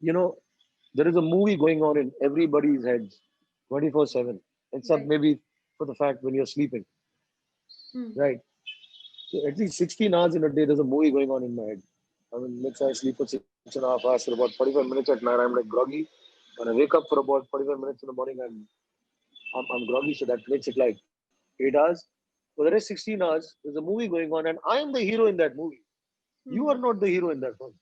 you know, there is a movie going on in everybody's heads 24/7, except Right. maybe for the fact when you're sleeping, Hmm. right? So at least 16 hours in a day, there's a movie going on in my head. I mean, let's say I sleep for 6.5 hours for about 45 minutes at night, I'm like groggy. When I wake up for about 45 minutes in the morning, I'm groggy, so that makes it like 8 hours. For the rest 16 hours, there's a movie going on, and I am the hero in that movie. You Hmm. are not the hero in that film,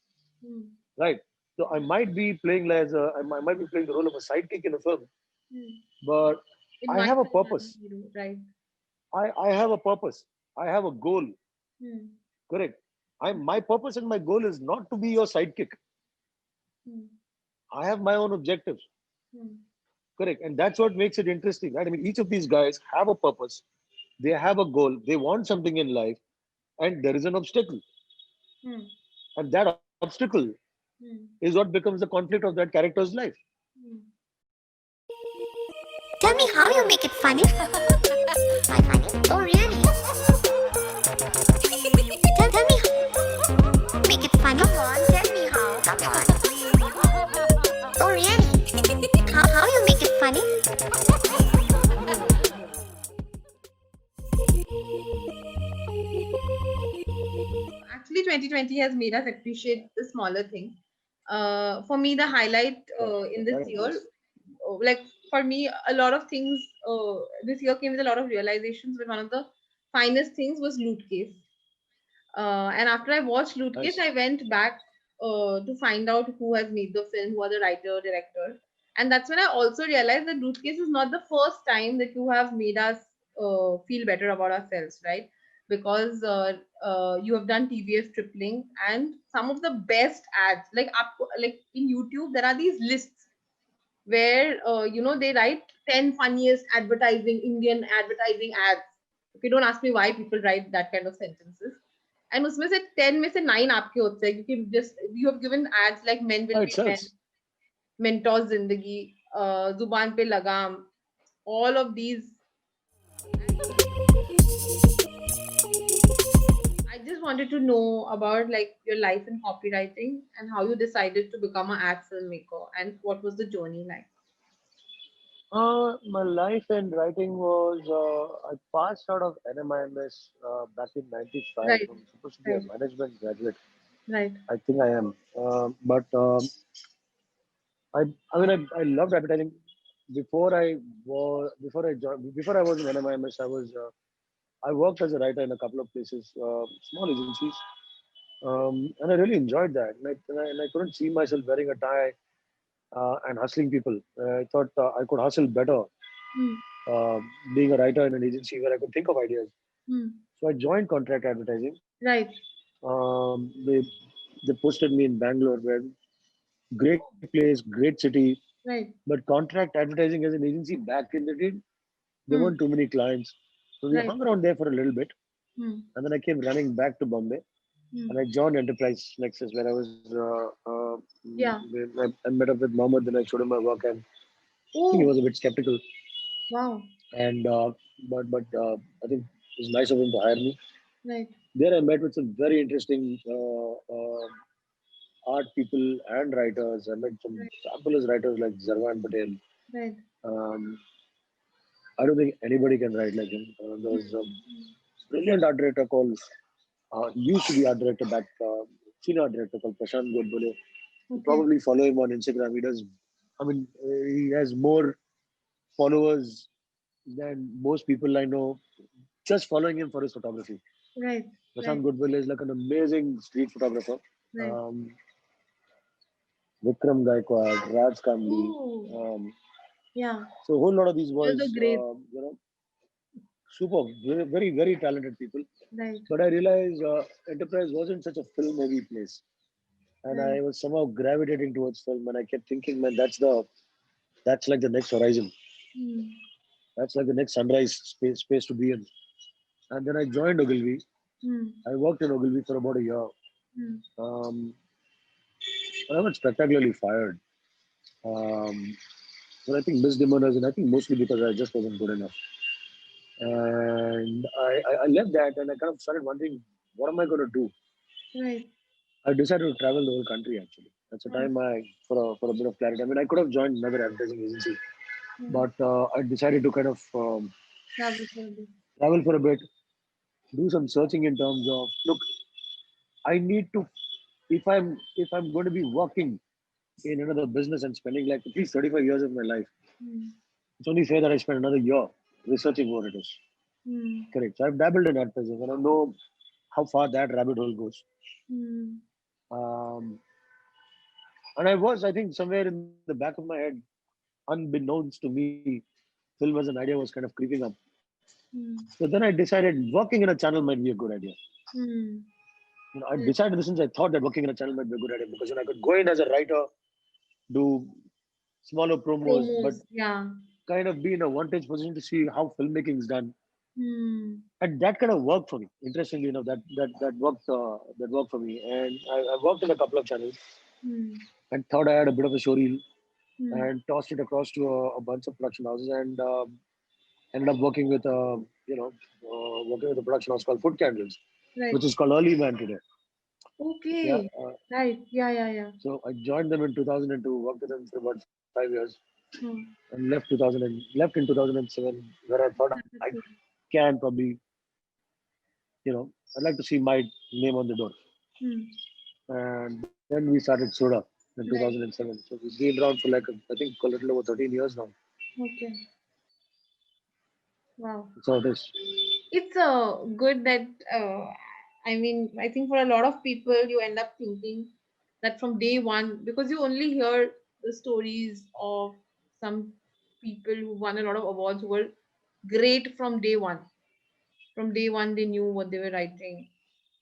Hmm. right? So I might be playing as I might be playing the role of a sidekick in a film, Hmm. but It I might have a be another purpose. hero, right? I have a purpose. I have a goal. Hmm. Correct. My purpose and my goal is not to be your sidekick. Hmm. I have my own objectives. Hmm. Correct. And that's what makes it interesting, right? I mean, each of these guys have a purpose. They have a goal. They want something in life, and there is an obstacle. Hmm. And that obstacle is Hmm. what becomes the conflict of that character's life. Hmm. Tell me how you make it funny. Why funny? Oh, really? Tell me how you make it funny. Come on, tell me how. Come on. Oh, really? How you make it funny? Actually, 2020 has made us appreciate the smaller things. For me, the highlight in Right? this year, like for me, a lot of things this year came with a lot of realizations. But one of the finest things was Loot Case. And after I watched Loot Case, Nice. I went back to find out who has made the film, who are the writer, director. And that's when I also realized that Loot Case is not the first time that you have made us feel better about ourselves, right? Because you have done TVS tripling and some of the best ads, like in YouTube, there are these lists where they write 10 funniest advertising Indian advertising ads. Okay, don't ask me why people write that kind of sentences. And उसमें से 10 में से 9 आपके होते हैं क्योंकि just you have given ads like men Oh, will it be men, sells. Mentos जिंदगी, जुबान पे लगाम, all of these. I just wanted to know about like your life in copywriting and how you decided to become an ad filmmaker and what was the journey like. My life in writing was I passed out of NMIMS back in '95. Right, I'm supposed to be a right, management graduate. right. I think I am. But I I mean I loved advertising. Before I was in NMIMS, I worked as a writer in a couple of places, small agencies, and I really enjoyed that. And I couldn't see myself wearing a tie and hustling people. I thought I could hustle better Hmm. uh, being a writer in an agency where I could think of ideas. Hmm. So I joined contract advertising. Right, They posted me in Bangalore, where great place, great city, right. but contract advertising as an agency back in the day, there Hmm. weren't too many clients. So we Right. hung around there for a little bit, Hmm. and then I came running back to Bombay, Hmm. and I joined Enterprise Nexus, where I was. Yeah. I met up with Mohammed, then I showed him my work, and I think he Oh, was a bit skeptical. wow. And but I think it was nice of him to hire me. Right. There I met with some very interesting art people and writers. I met some Right. fabulous writers like Zarwan Patel. Right. Um, I don't think anybody can write like him. There Hmm. was a Hmm. brilliant art director called, used to be art director back, senior art director called Prashant Godbole. You Okay. probably follow him on Instagram. I mean, he has more followers than most people I know just following him for his photography. Right. Prashant Right. Godbole is like an amazing street photographer. Right. Um, Vikram Gaikwad, Raj Kamli. Oh, Um, yeah. so a whole lot of these You're boys, the great. super, very, very, very talented people. Right. But I realized Enterprise wasn't such a film heavy place, and Right. I was somehow gravitating towards film, and I kept thinking, man, that's like the next horizon. Hmm. That's like the next sunrise space to be in. And then I joined Ogilvy. Hmm. I worked in Ogilvy for about a year. Hmm. Um, and I got spectacularly fired. Um, but I think misdemeanors, and I think mostly because I just wasn't good enough. And I left that, and I kind of started wondering, what am I going to do? Right. I decided to travel the whole country actually. That's the time for a bit of clarity. I mean, I could have joined another advertising agency, but I decided to kind of Travel for a bit. travel for a bit, do some searching in terms of look. I need to if I'm going to be working in another business and spending like at least 35 years of my life, Hmm. it's only fair that I spend another year researching what it is. Hmm. Correct. So I've dabbled in advertising and I know how far that rabbit hole goes. Hmm. Um, and I think, somewhere in the back of my head, unbeknownst to me, film as an idea was kind of creeping up. Hmm. So then I decided working in a channel might be a good idea. Hmm. I Right. decided this since I thought that working in a channel might be a good idea because I could go in as a writer, do smaller promos, but Promos. Yeah. kind of be in a vantage position to see how filmmaking is done. Hmm. And that kind of worked for me. Interestingly enough, that worked for me. And I worked in a couple of channels Hmm. and thought I had a bit of a showreel Hmm. and tossed it across to a bunch of production houses and ended up working with a production house called Food Candles, Right. which is called Early Man today. Yeah. Okay. Right. Yeah. Yeah. Yeah. So I joined them in 2002, worked with them for about 5 years, Hmm. and left in 2007, where I thought I That's it. can probably, I'd like to see my name on the door. Hmm. And then we started Soda in Right. 2007. So we've been around for I think a little over 13 years now. Okay. Wow. So it is. It's good that I mean, I think for a lot of people, you end up thinking that from day one, because you only hear the stories of some people who won a lot of awards who were great from day one. From day one, they knew what they were writing.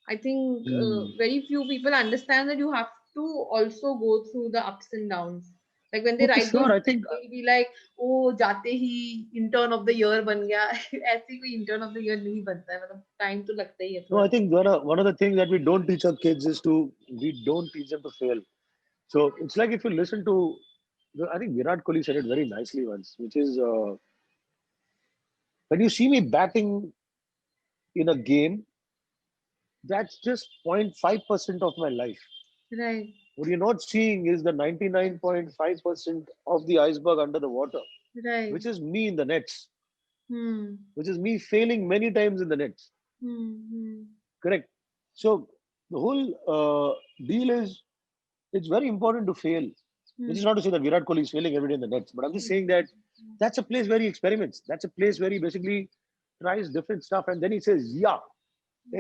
I think Hmm. very few people understand that you have to also go through the ups and downs. Like when they Oh, for write those sure. I books, think, they'll be like, "Oh, जाते ही intern of the year बन गया." ऐसे कोई intern of the year नहीं बनता है. मतलब time तो लगता ही है no, I थोड़ा. think one of the things that we don't teach our kids is we don't teach them to fail. So it's like if you listen to, I think Virat Kohli said it very nicely once, which is when you see me batting in a game, that's just 0.5% of my life. Right, What you're not seeing is the 99.5% of the iceberg under the water, right. which is me in the nets, Hmm, which is me failing many times in the nets. hmm. Correct. So the whole deal is it's very important to fail. Which is Hmm. not to say that Virat Kohli is failing every day in the nets, but I'm just saying that that's a place where he experiments. That's a place where he basically tries different stuff, and then he says, "Yeah,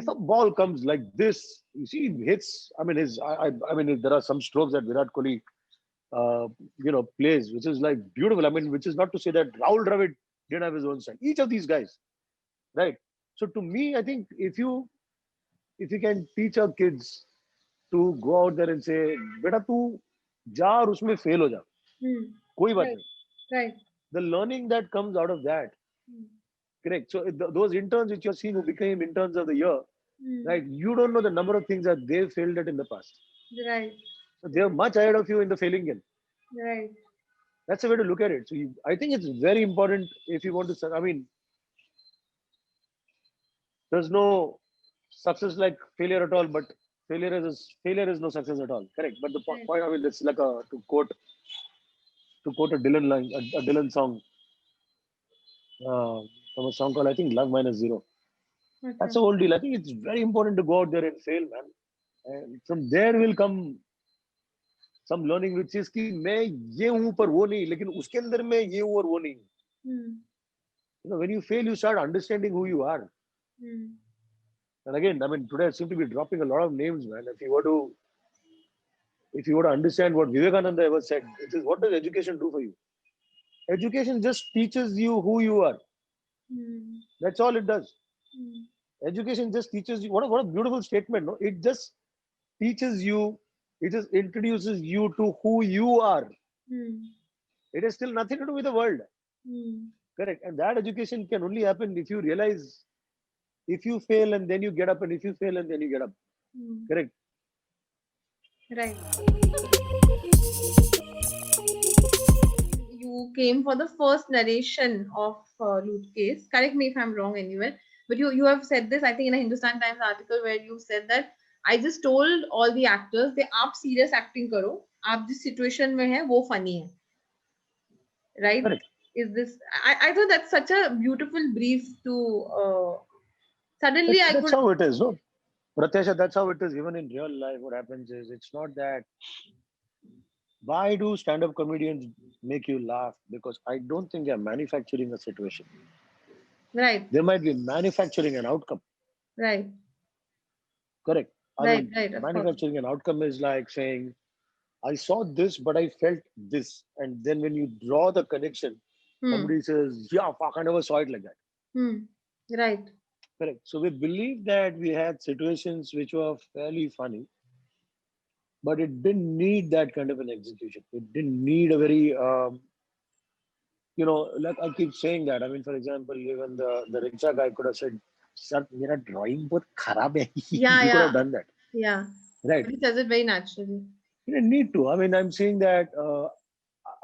if a ball comes like this, you see, he hits. I mean, I mean, there are some strokes that Virat Kohli, plays, which is like beautiful. I mean, which is not to say that Rahul Dravid didn't have his own style. Each of these guys, right? So to me, I think if you can teach our kids to go out there and say, "बेटा तू जा और उसमें fail हो जा, Hmm. कोई बात Right, नहीं." right. The learning that comes out of that, Hmm. correct. So those interns which you're seeing who became interns of the year, Hmm. right? You don't know the number of things that they failed at in the past. Right, So they're much ahead of you in the failing game. right. That's the way to look at it. So I think it's very important if you want to. I mean, there's no success like failure at all, but failure is no success at all. Correct. But the Right. point, I mean, it's like to quote a Dylan line, a Dylan song from a song called I think Love Minus Zero. That's Okay. the whole deal. I think it's very important to go out there and fail, man. And from there will come some learning, which is कि मैं ये हूँ पर वो नहीं, लेकिन उसके अंदर मैं ये हूँ और वो नहीं. Hmm. When you fail, you start understanding who you are. Hmm. And again, I mean, today I seem to be dropping a lot of names, man. If you were to understand what Vivekananda ever said, it is what does education do for you? Education just teaches you who you are. Hmm. That's all it does. Hmm. Education just teaches you. What a beautiful statement, no? It just teaches you, it just introduces you to who you are. Hmm. It has still nothing to do with the world. Hmm. Correct. And that education can only happen if you realize if you fail and then you get up, and if you fail and then you get up. Hmm. Correct. Right. You came for the first narration of Loot Case. Correct me if I'm wrong anywhere. But you have said this, I think, in a Hindustan Times article where you said that I just told all the actors, they आप serious acting करो. आप जिस situation में हैं वो funny है, right? Correct. Is this? I thought that's such a beautiful brief to. Suddenly, I That's could. how it is, no? Pratyasha, that's how it is. Even in real life, what happens is it's not that. Why do stand-up comedians make you laugh? Because I don't think they're manufacturing a situation. Right, They might be manufacturing an outcome. right, Correct. I right, mean, right. Of course. manufacturing an outcome is like saying, I saw this, but I felt this. And then when you draw the connection, Hmm. somebody says, yeah, fuck, I never saw it like that. Hmm. Right. Correct. So we believe that we had situations which were fairly funny, but it didn't need that kind of an execution. It didn't need a very, like I keep saying that. I mean, for example, even the rickshaw guy could have said, "Sir, मेरा drawing बहुत खराब है." Yeah, He could have yeah, done that, yeah. right? But he says it very naturally. You didn't need to. I mean, I'm saying that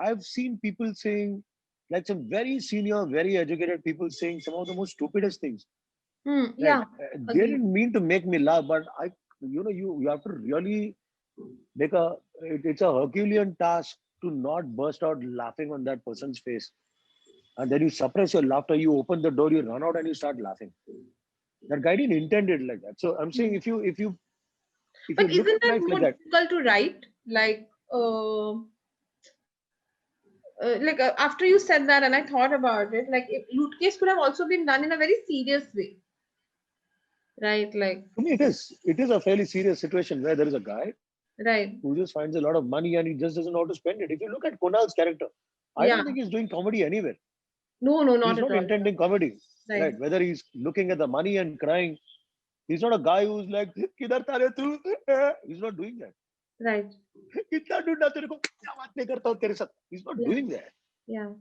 I've seen people saying, like some very senior, very educated people saying some of the most stupidest things. Hmm. Right. Yeah. They Agreed. didn't mean to make me laugh, but you have to really make it's a Herculean task to not burst out laughing on that person's face. And then you suppress your laughter, you open the door, you run out and you start laughing. That guy didn't intend it like that. So I'm saying Hmm. if you But look isn't at that life like more that, difficult to write? After you said that, and I thought about it, like if loot case could have also been done in a very serious way, right? Like, to me it is a fairly serious situation where there is a guy right? who just finds a lot of money and he just doesn't know how to spend it. If you look at Kunal's character, I Yeah. don't think he's doing comedy anywhere. No, no, not He's at not all. intending comedy, Right, right? Whether he's looking at the money and crying, he's not a guy who's like, "Kidhar tha re tu?" He's not doing that. right. "Kitna ढूंढा तेरे को? क्या बात नहीं करता हूँ तेरे साथ?" He's not Yeah, doing that. yeah,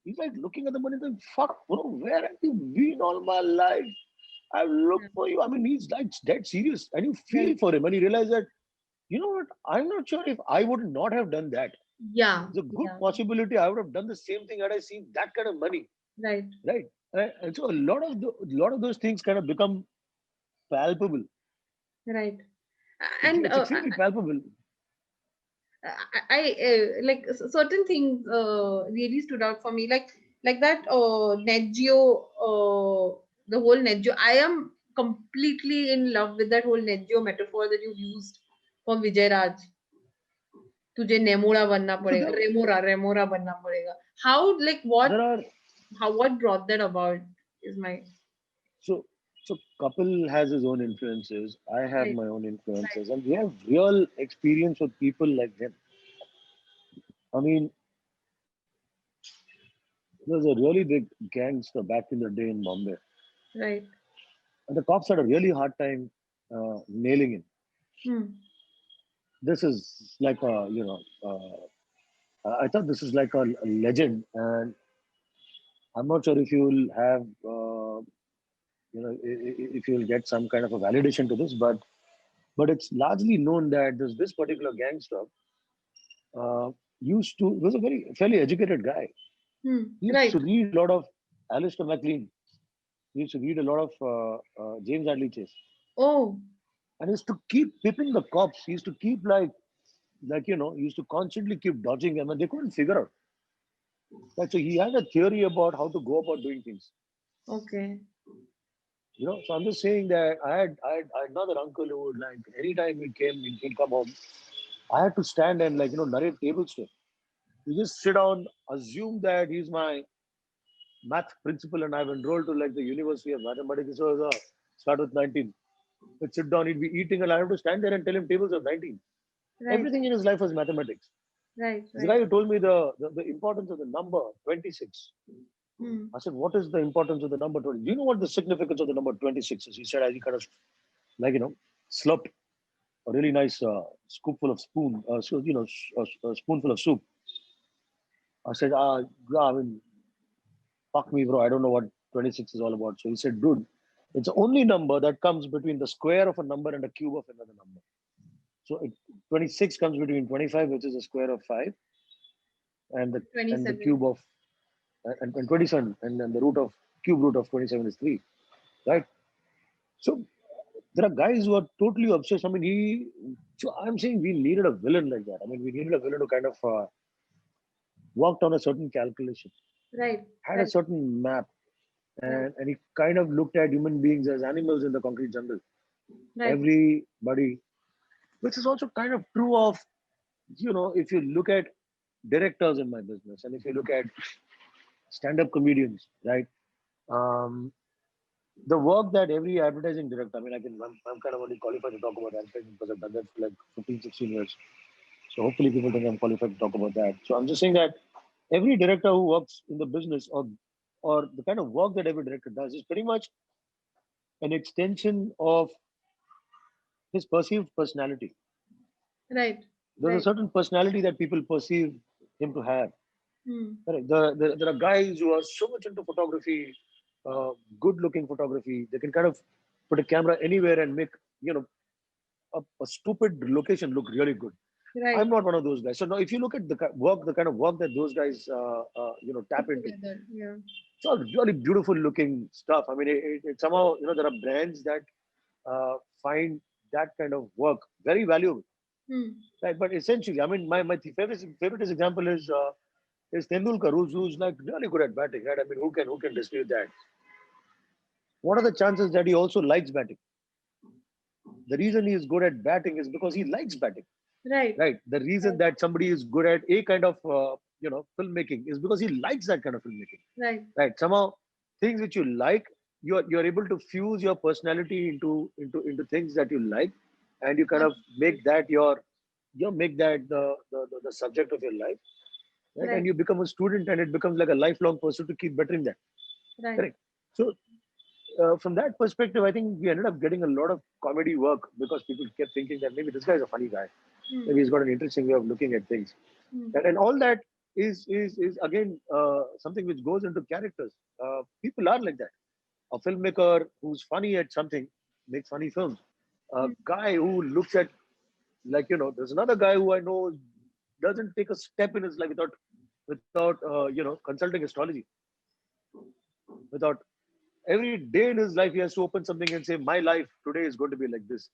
He's like looking at the money and fuck, bro, where have you been all my life? I've yeah. looked for you. I mean, he's like dead serious. And you Right. feel for him and you realize that, you know what, I'm not sure if I would not have done that. Yeah, There's a good yeah. possibility I would have done the same thing had I seen that kind of money, Right, right? And so a lot of those things kind of become palpable. right. It's, And it's extremely palpable. like certain things really stood out for me, like that Net Geo, the whole Net Geo. I am completely in love with that whole Net Geo metaphor that you used for Vijay Raj. तुझे नेमोरा बनना So पड़ेगा, remora बनना पड़ेगा. How, like, there are what brought that about is my so so Kapil has his own influences. I have right, my own right. influences, and we have real experience with people like them. I mean, there's a really big gangster back in the day in Bombay, Right. and the cops had a really hard time nailing him. Hmm. This is like I thought this is like a legend, and I'm not sure if you'll have, if you'll get some kind of a validation to this, but it's largely known that this particular gangster was a very fairly educated guy. Hmm. He used Right. to read a lot of Alistair MacLean. He used to read a lot of James Hadley Chase, Oh, and he used to keep pipping the cops. He used to keep he used to constantly keep dodging them, and they couldn't figure out. Like, so he had a theory about how to go about doing things. okay. So I'm just saying that I had another uncle who would, like, anytime he'd come home, I had to stand and, like, narrate tables to him. You just sit down, assume that he's my math principal and I've enrolled to, like, the University of Mathematics. So start with 19. He'd sit down, he'd be eating, and I have to stand there and tell him tables of 19. Right, Everything in his life was mathematics. right, This guy right. who told me the importance of the number 26. Hmm. I said, what is the importance of the number 20? Do you know what the significance of the number 26 is? He said, as he kind of, like, slurped a really nice scoopful of a spoonful of soup. I said, I mean, fuck me, bro. I don't know what 26 is all about. So he said, dude, it's the only number that comes between the square of a number and the cube of another number. So 26 comes between 25, which is the square of 5, and the 27. cube of and 27, and then the cube root of 27 is 3, right? So there are guys who are totally obsessed. I mean, So I'm saying we needed a villain like that. I mean, we needed a villain who kind of worked on a certain calculation, Right, had a right, certain map, right, and he kind of looked at human beings as animals in the concrete jungle. right. Everybody, which is also kind of true of, if you look at directors in my business and if you look at stand-up comedians, right? Um, the work that every advertising director, I mean, I'm kind of only qualified to talk about advertising because I've done that for like 15, 16 years. So hopefully people think I'm qualified to talk about that. So I'm just saying that every director who works in the business or the kind of work that every director does is pretty much an extension of his perceived personality. Right, There's a right. certain personality that people perceive him to have. Hmm. Correct. There are guys who are so much into photography, good looking photography. They can kind of put a camera anywhere and make, you know, a stupid location look really good. I'm Right. not one of those guys. So now, if you look at the kind of work that those guys, tap Put into, together. Yeah. it's all really beautiful looking stuff. I mean, it somehow, there are brands that find that kind of work very valuable, Hmm. right? But essentially, I mean, my favorite example is Tendulkar, who's like really good at batting, right? I mean, who can dispute that? What are the chances that he also likes batting? The reason he is good at batting is because he likes batting, Right, right? The reason right, that somebody is good at a kind of filmmaking is because he likes that kind of filmmaking, right, right? Somehow things which you like, you're able to fuse your personality into things that you like, and you kind of absolutely. make that make that the subject of your life, right? And Right, you become a student, and it becomes like a lifelong pursuit to keep bettering that. right. Correct. So from that perspective, I think we ended up getting a lot of comedy work because people kept thinking that maybe this guy is a funny guy. Hmm. Maybe he's got an interesting way of looking at things. Hmm. And all that is again something which goes into characters. People are like that. A filmmaker who's funny at something makes funny films. A Hmm. guy who looks at, like, there's another guy who I know doesn't take a step in his life without consulting astrology, without every day in his life he has to open something and say my life today is going to be like this.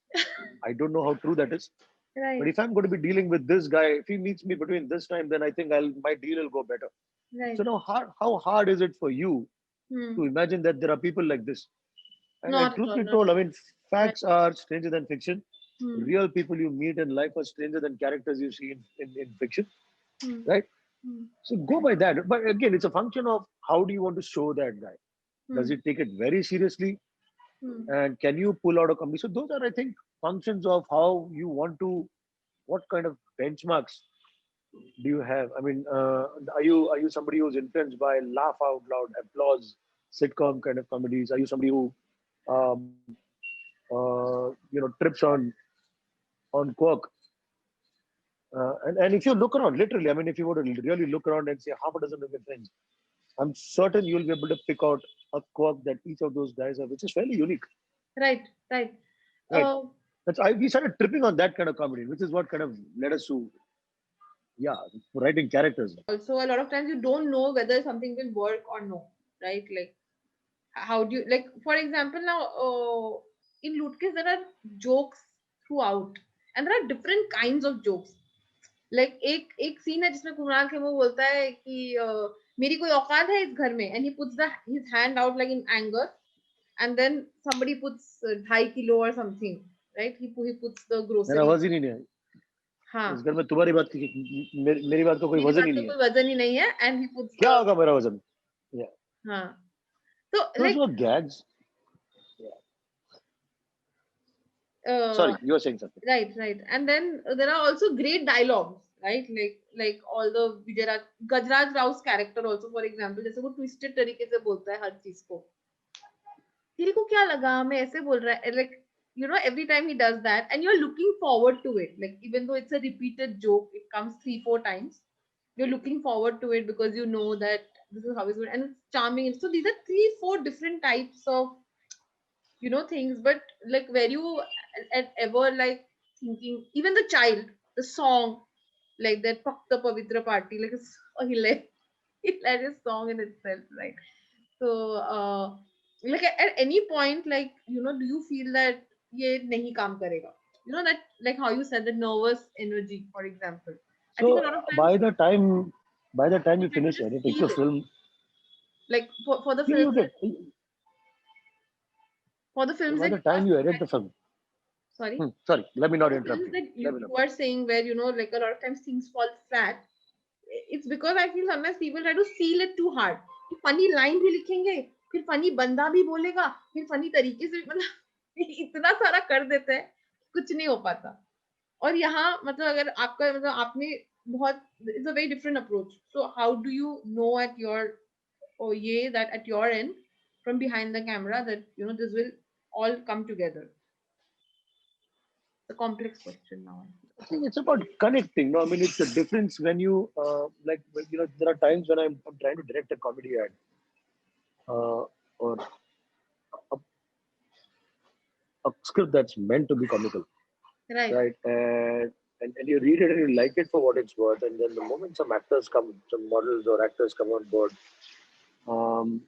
I don't know how true that is, but Right, if I'm going to be dealing with this guy, if he meets me between this time, then I think my deal will go better. So right. now, how hard is it for you to Hmm. imagine that there are people like this? And Not at truth all, be not told, at I all. mean, Right. facts are stranger than fiction. Hmm. Real people you meet in life are stranger than characters you see in fiction, Hmm. right? Hmm. So go by that. But again, it's a function of how do you want to show that guy? Does Hmm. he take it very seriously? Hmm. And can you pull out a comedy? So those are, I think, functions of how you want to, what kind of benchmarks do you have? I mean, are you somebody who's influenced by laugh out loud, applause, sitcom kind of comedies? Are you somebody who, um, trips on quirk? And if you look around, literally, I mean, if you were to really look around and say half a dozen of your friends, I'm certain you'll be able to pick out a quirk that each of those guys have, which is fairly unique, Right, right. right? Uh, We started tripping on that kind of comedy, which is what kind of led us to, yeah, writing characters. Also, a lot of times you don't know whether something will work or no, right? Like, how do you, like, for example, now, in Lutkis, there are jokes throughout, and there are different kinds of jokes. Like, एक scene है जिसमें कुणाल खेमू बोलता है कि मेरी कोई औकात है इस घर में, and he puts his hand out like in anger, and then somebody puts 2.5 kilo or something, right? He puts the मेरा grocery. वजन ही नहीं है इस हाँ, घर में, तुम्हारी बात की मेरी बात का कोई मेरी वजन बात ही का नहीं है, कोई वजन ही नहीं है, and he puts क्या the, होगा मेरा वजन? Yeah, हाँ. So those like, were gags. Yeah. uh, Sorry, you were saying something. right, right. And then there are also great dialogues, right? Like all the Gajraj Rao's character also, for example, जैसे वो twisted तरीके से बोलता है हर चीज को. तेरे को क्या लगा मैं ऐसे बोल रहा है, like, every time he does that and you're looking forward to it, like even though it's a repeated joke, it comes 3-4 times, you're looking forward to it because you know that this is how it's going, and it's charming. So these are 3-4 different types of things. But like, were you ever like thinking, even the child, the song, like that Pakta Pavitra Party, like it's a hilarious song in itself, right? So like at any point, like do you feel that ये नहीं काम करेगा? you know, that like how you said the nervous energy, for example. I think a So lot of times by the time you you tend to finish just editing feel the it. film, Like for the you films that get for the films by that the you are time you edit saying, the film. sorry, Sorry, let me for not the interrupt films you. that Let me you not. are saying where, you know, like a lot of times things fall flat, it's because I feel sometimes people try to seal it too hard. कि funny line भी लिखेंगे, फिर funny बंदा भी बोलेगा, फिर funny तरीके से मतलब इतना सारा कर देते हैं, कुछ नहीं हो पाता. और यहाँ मतलब अगर आपका मतलब आपने बहुत it's a very different approach. So how do you know at your or ये that at your end from behind the camera that you know this will all come together? The complex question now. I think it's about connecting. No, I mean it's a difference when you there are times when I'm trying to direct a comedy ad or a, a script that's meant to be comical, Right, right? And you read it and you like it for what it's worth, and then the moment some actors come, some models or actors come on board, um,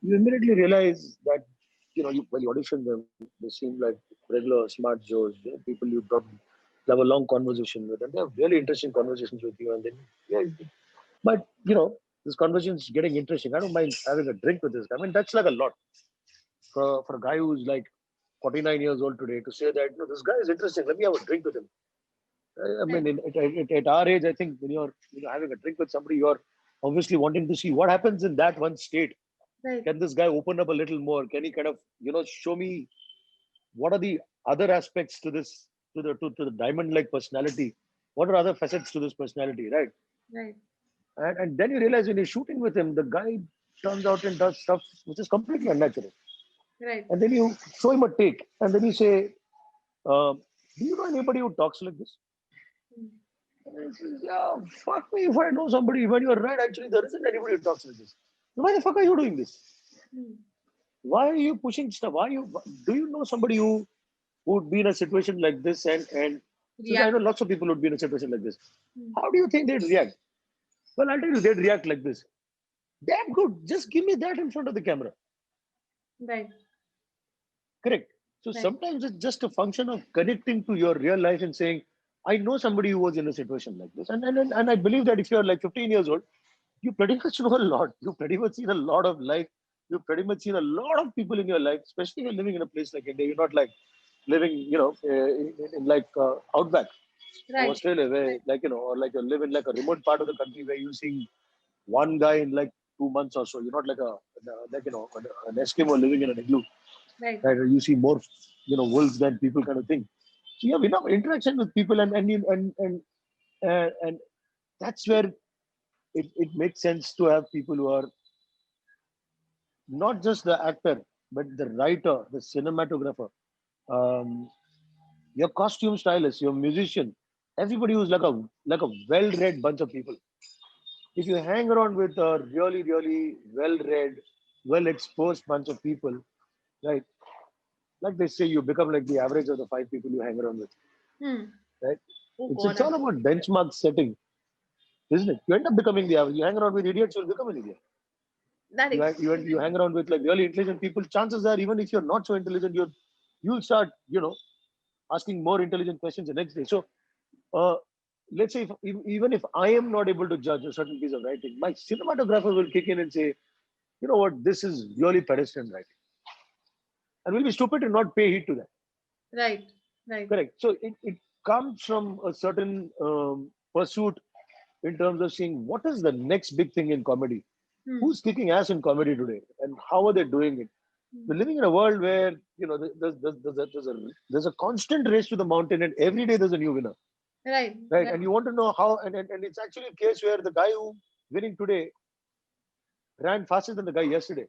you immediately realize that when you audition them, they seem like regular smart Joes, people you probably have a long conversation with, and they have really interesting conversations with you, and then yeah, but this conversation is getting interesting. I don't mind having a drink with this guy. I mean, that's like a lot for a guy who's like 49 years old today to say that this guy is interesting. Let me have a drink with him. I right, mean, at our age, I think when you're having a drink with somebody, you're obviously wanting to see what happens in that one state. right, Can this guy open up a little more? Can he kind of show me what are the other aspects to this to the diamond-like personality? What are other facets to this personality, right? right, And then you realize when you're shooting with him, the guy turns out and does stuff which is completely unnatural. right. And then you show him a take, and then you say, "Do you know anybody who talks like this?" Mm, And he says, "Yeah, fuck me if I know somebody." When you're right, actually, there isn't anybody who talks like this. Why the fuck are you doing this? mm. Why are you pushing stuff? Why you do you know somebody who would be in a situation like this? And since I know React. lots of people would be in a situation like this, Mm, how do you think they'd react? Well, I'll tell you, they'd react like this. Damn good. Just give me that in front of the camera. right, Correct. So right, sometimes it's just a function of connecting to your real life and saying, I know somebody who was in a situation like this. And I believe that if you're like 15 years old, you pretty much know a lot. You've pretty much seen a lot of life. You've pretty much seen a lot of people in your life, especially if you're living in a place like India. You're not like living, in like outback of right, Australia, where right, or like you live in like a remote part of the country where you see one guy in like 2 months or so. You're not like an Eskimo living in an igloo, right, right? Or you see more, wolves than people kind of think. So you have enough interaction with people, and that's where it makes sense to have people who are not just the actor, but the writer, the cinematographer, um, your costume stylist, your musician, everybody who's like a well-read bunch of people. If you hang around with a really, really well-read, well-exposed bunch of people, right? Like they say, you become like the average of the five people you hang around with, hmm. right? Oh It's God, it's all about benchmark setting, isn't it? You end up becoming the average. You hang around with idiots, you'll become an idiot. that You hang experiment. around with like really intelligent people. Chances are, even if you're not so intelligent, you'll start asking more intelligent questions the next day. So uh, let's say even if I am not able to judge a certain piece of writing, my cinematographer will kick in and say, you know what, this is really pedestrian writing, and we'll be stupid to not pay heed to that. Right, right. Correct. So it comes from a certain pursuit in terms of seeing what is the next big thing in comedy. Hmm, Who's kicking ass in comedy today, and how are they doing it? hmm. We're living in a world where there's a constant race to the mountain, and every day there's a new winner, Right, right? right. And you want to know how, and it's actually a case where the guy who winning today ran faster than the guy yesterday.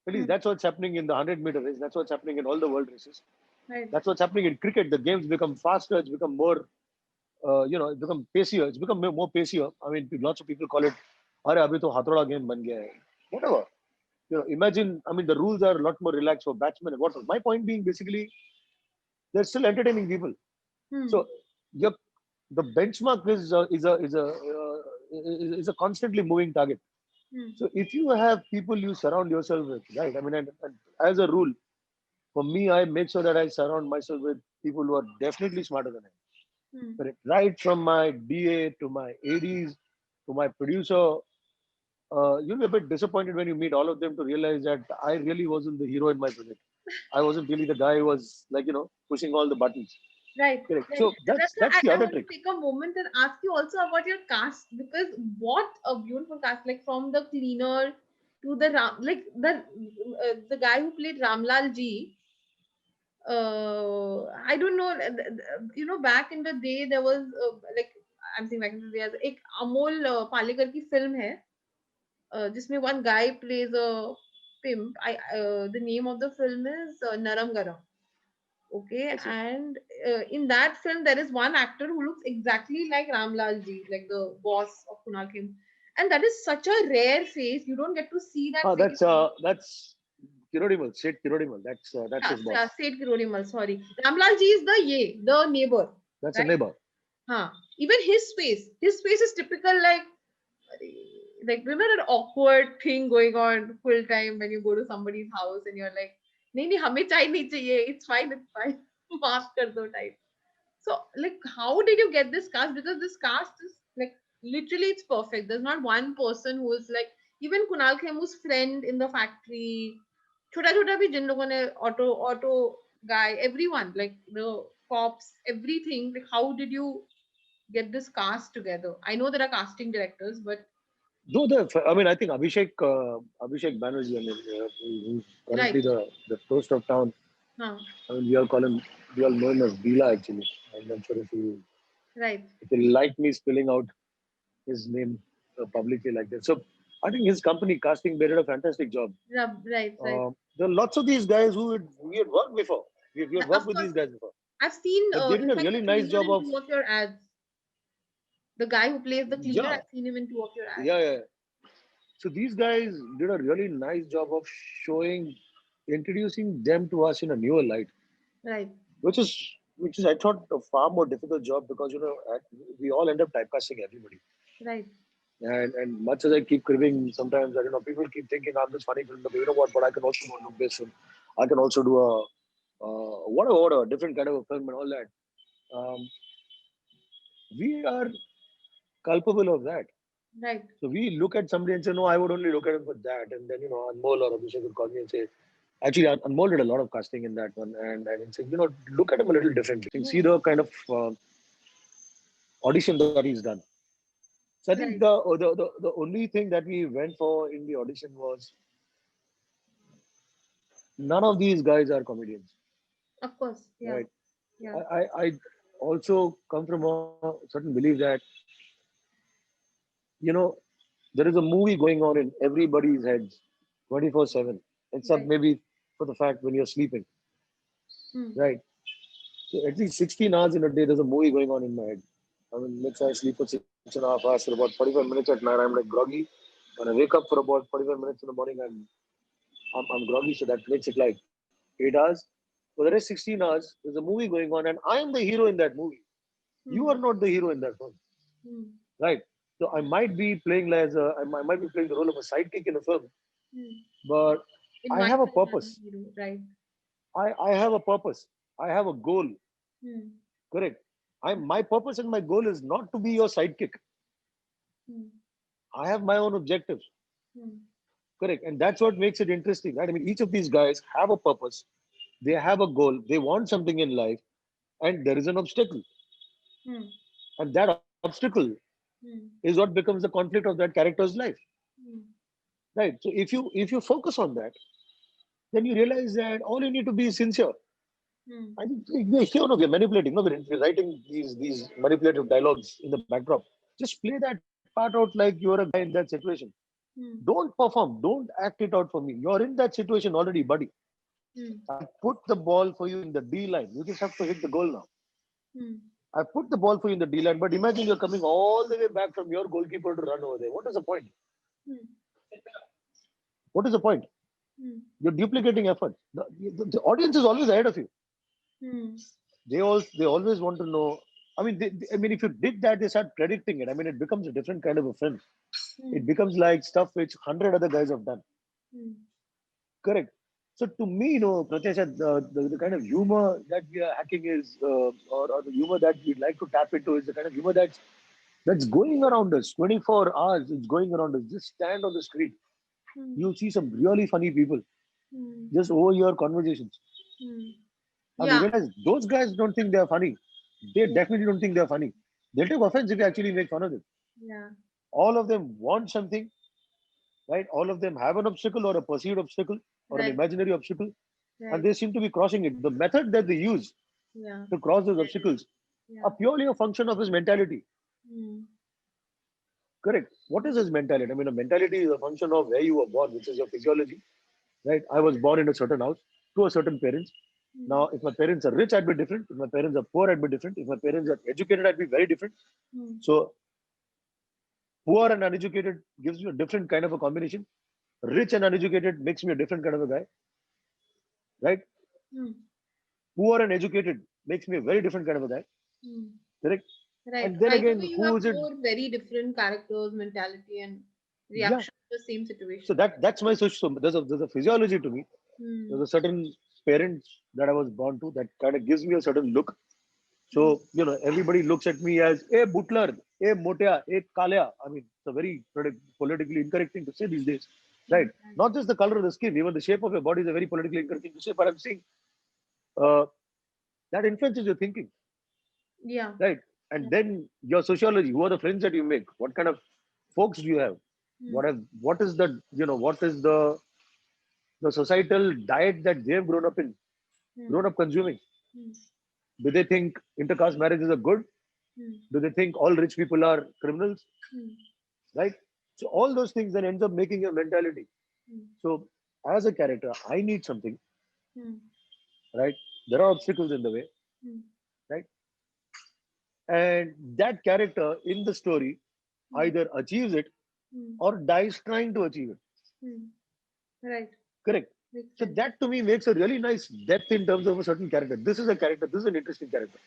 At least Hmm, that's what's happening in the 100-meter race. That's what's happening in all the world races. right. That's what's happening in cricket. The games become faster. It's become more, it's become pacier. It's become more pacier. I mean, lots of people call it, "Arey, abhi to hathroda game ban gaya hai." Whatever. Imagine. I mean, the rules are a lot more relaxed for batsmen and whatnot. My point being, basically, they're still entertaining people. Hmm, So, your the benchmark is a constantly moving target. hmm. So, if you have people you surround yourself with, right? I mean, and as a rule, for me, I make sure that I surround myself with people who are definitely smarter than I am. Hmm. Correct. Right from my DA to my ADs to my producer, you'll be a bit disappointed when you meet all of them to realize that I really wasn't the hero in my project. I wasn't really the guy who was like, pushing all the buttons. Right, Correct. right. So And that's that's why that's the I other want to trick. take a moment and ask you also about your cast, because what a beautiful cast! Like from the cleaner to the the guy who played Ramlal ji. I don't know. Back in the day there was like I'm saying back in the day, एक अमोल पालेकर की film है, जिसमें one guy plays a pimp. The name of the film is Naram Garam. Okay, Yes, yes. and in that film, there is one actor who looks exactly like Ramlal ji, like the boss of Kunal Khem, and that is such a rare face. You don't get to see that Ah, face. that's Kirodimal, Sid Kirodimal. That's Yeah, his boss. Seth Kirorimal, sorry. Ramlal ji is the neighbor, That's a right? neighbor. Huh. Even his face is typical like remember that awkward thing going on full time when you go to somebody's house and you're like, नहीं नहीं हमें चाय नहीं चाहिए, it's fine, माफ कर दो type. So, like, how did you get this cast? Because this cast is like literally it's perfect. There's not one person who is like even Kunal Khemu's friend in the factory, छोटा छोटा भी जिन लोगों ने auto guy, everyone like the cops, everything. Like, how did you get this cast together? I know there are casting directors, but Though I mean, I think Abhishek Banerjee. I mean, he's right, currently the toast of town. huh, I mean, we all know him as Bila actually. I'm not sure right, if you like me spelling out his name publicly like that. So I think his company casting they did a fantastic job. right. There are lots of these guys we had worked before. We had worked Of with course, these guys before, I've seen but they did in a fact really the nice cleaner job in of two of your ads. The guy who plays the cleaner, yeah, I've seen him in two of your ads. yeah. So these guys did a really nice job of introducing them to us in a newer light, Right. which is I thought a far more difficult job because we all end up typecasting everybody. Right. And much as I keep cribbing, sometimes people keep thinking I'm this funny film, but you know what? But I can also do a look based film. I can also do a whatever, different kind of a film and all that. Um, we are culpable of that. Right. So we look at somebody and say, no, I would only look at him for that. And then, Anmol or Abhishek would call me and say, actually, Anmol did a lot of casting in that one. And say, look at him a little differently. You can see the kind of audition that he's done. So I think Right. the only thing that we went for in the audition was none of these guys are comedians, Of course. Yeah. right? Yeah. I also come from a certain belief that, you know, there is a movie going on in everybody's heads 24/7, except Right. maybe for the fact when you're sleeping, Hmm. right? So at least 16 hours in a day, there's a movie going on in my head. I mean, let's say I sleep for 6.5 hours for about 45 minutes at night. I'm like groggy. When I wake up for about 45 minutes in the morning, I'm groggy. So that makes it like 8 hours. For the rest 16 hours, there's a movie going on, and I am the hero in that movie. You Hmm. are not the hero in that film, Hmm. right? So I might be playing I might be playing the role of a sidekick in a film, Hmm. but In I my have a film, I'm purpose. the hero. Right. I have a purpose. I have a goal. Hmm. Correct. My purpose and my goal is not to be your sidekick. Hmm. I have my own objectives. Hmm. Correct. And that's what makes it interesting, right? I mean, each of these guys have a purpose. They have a goal. They want something in life, and there is an obstacle. Hmm. And that obstacle Hmm. is what becomes the conflict of that character's life, Hmm. right? So if you focus on that, then you realize that all you need to be is sincere. Hmm. I think we're manipulating. No, we're writing these manipulative dialogues in the backdrop. Just play that part out like you're a guy in that situation. Hmm. Don't perform. Don't act it out for me. You're in that situation already, buddy. Hmm. I put the ball for you in the D line. You just have to hit the goal now. Hmm. I put the ball for you in the D line, but imagine you're coming all the way back from your goalkeeper to run over there. What is the point? Hmm. What is the point? Hmm. You're duplicating effort. The audience is always ahead of you. Hmm. They always want to know. I mean, I mean, if you did that, they start predicting it. I mean, it becomes a different kind of a film. Hmm. It becomes like stuff which 100 other guys have done. Hmm. Correct. So to me, Pratyasha, the kind of humor that we are hacking is, or the humor that we'd like to tap into is the kind of humor that's going around us 24 hours. It's going around us. Just stand on the street. Hmm. You'll see some really funny people Hmm. just overhear conversations. Hmm. And you Yeah. realize those guys don't think they're funny. They definitely don't think they're funny. They'll take offense if you actually make fun of them. Yeah. All of them want something, right? All of them have an obstacle or a perceived obstacle or an Right. imaginary obstacle, and Right. they seem to be crossing it. The method that they use Yeah. to cross those obstacles are Yeah. purely a function of his mentality. Hmm. Correct. What is his mentality? I mean, a mentality is a function of where you were born, which is your physiology, right? I was born in a certain house to a certain parents. Hmm. Now, if my parents are rich, I'd be different. If my parents are poor, I'd be different. If my parents are educated, I'd be very different. Hmm. So, poor and uneducated gives you a different kind of a combination. Rich and uneducated makes me a different kind of a guy, right? Hmm. Poor and educated makes me a very different kind of a guy, Hmm. correct? Right. And then Right again, away, you who have is it? four very different characters, mentality, and Yeah. reaction to the same So situation. that's my social. So there's a physiology to me. Hmm. There's a certain parents that I was born to that kind of gives me a certain look. Hmm. So, everybody looks at me as a butler, a motia, a kalya. I mean, it's a very politically incorrect thing to say these days, right? Right. Not just the color of the skin, even the shape of your body is a very politically incorrect thing to say. But I'm saying uh, that influences your thinking, Yeah. right? Yeah. And then your sociology, who are the friends that you make? What kind of folks do you have? Hmm. What is the societal diet that they've Hmm. grown up consuming? Hmm. Do they think intercaste marriages are good? Hmm. Do they think all rich people are criminals? Hmm. Right? So all those things then ends up making your mentality. Hmm. So as a character, I need something, Hmm. right? There are obstacles in the way, Hmm. right? And that character in the story Hmm. either achieves it Hmm. or dies trying to achieve it. Hmm. Right. Correct. Makes So sense. that to me makes a really nice depth in terms of a certain character. This is a character, this is an interesting character.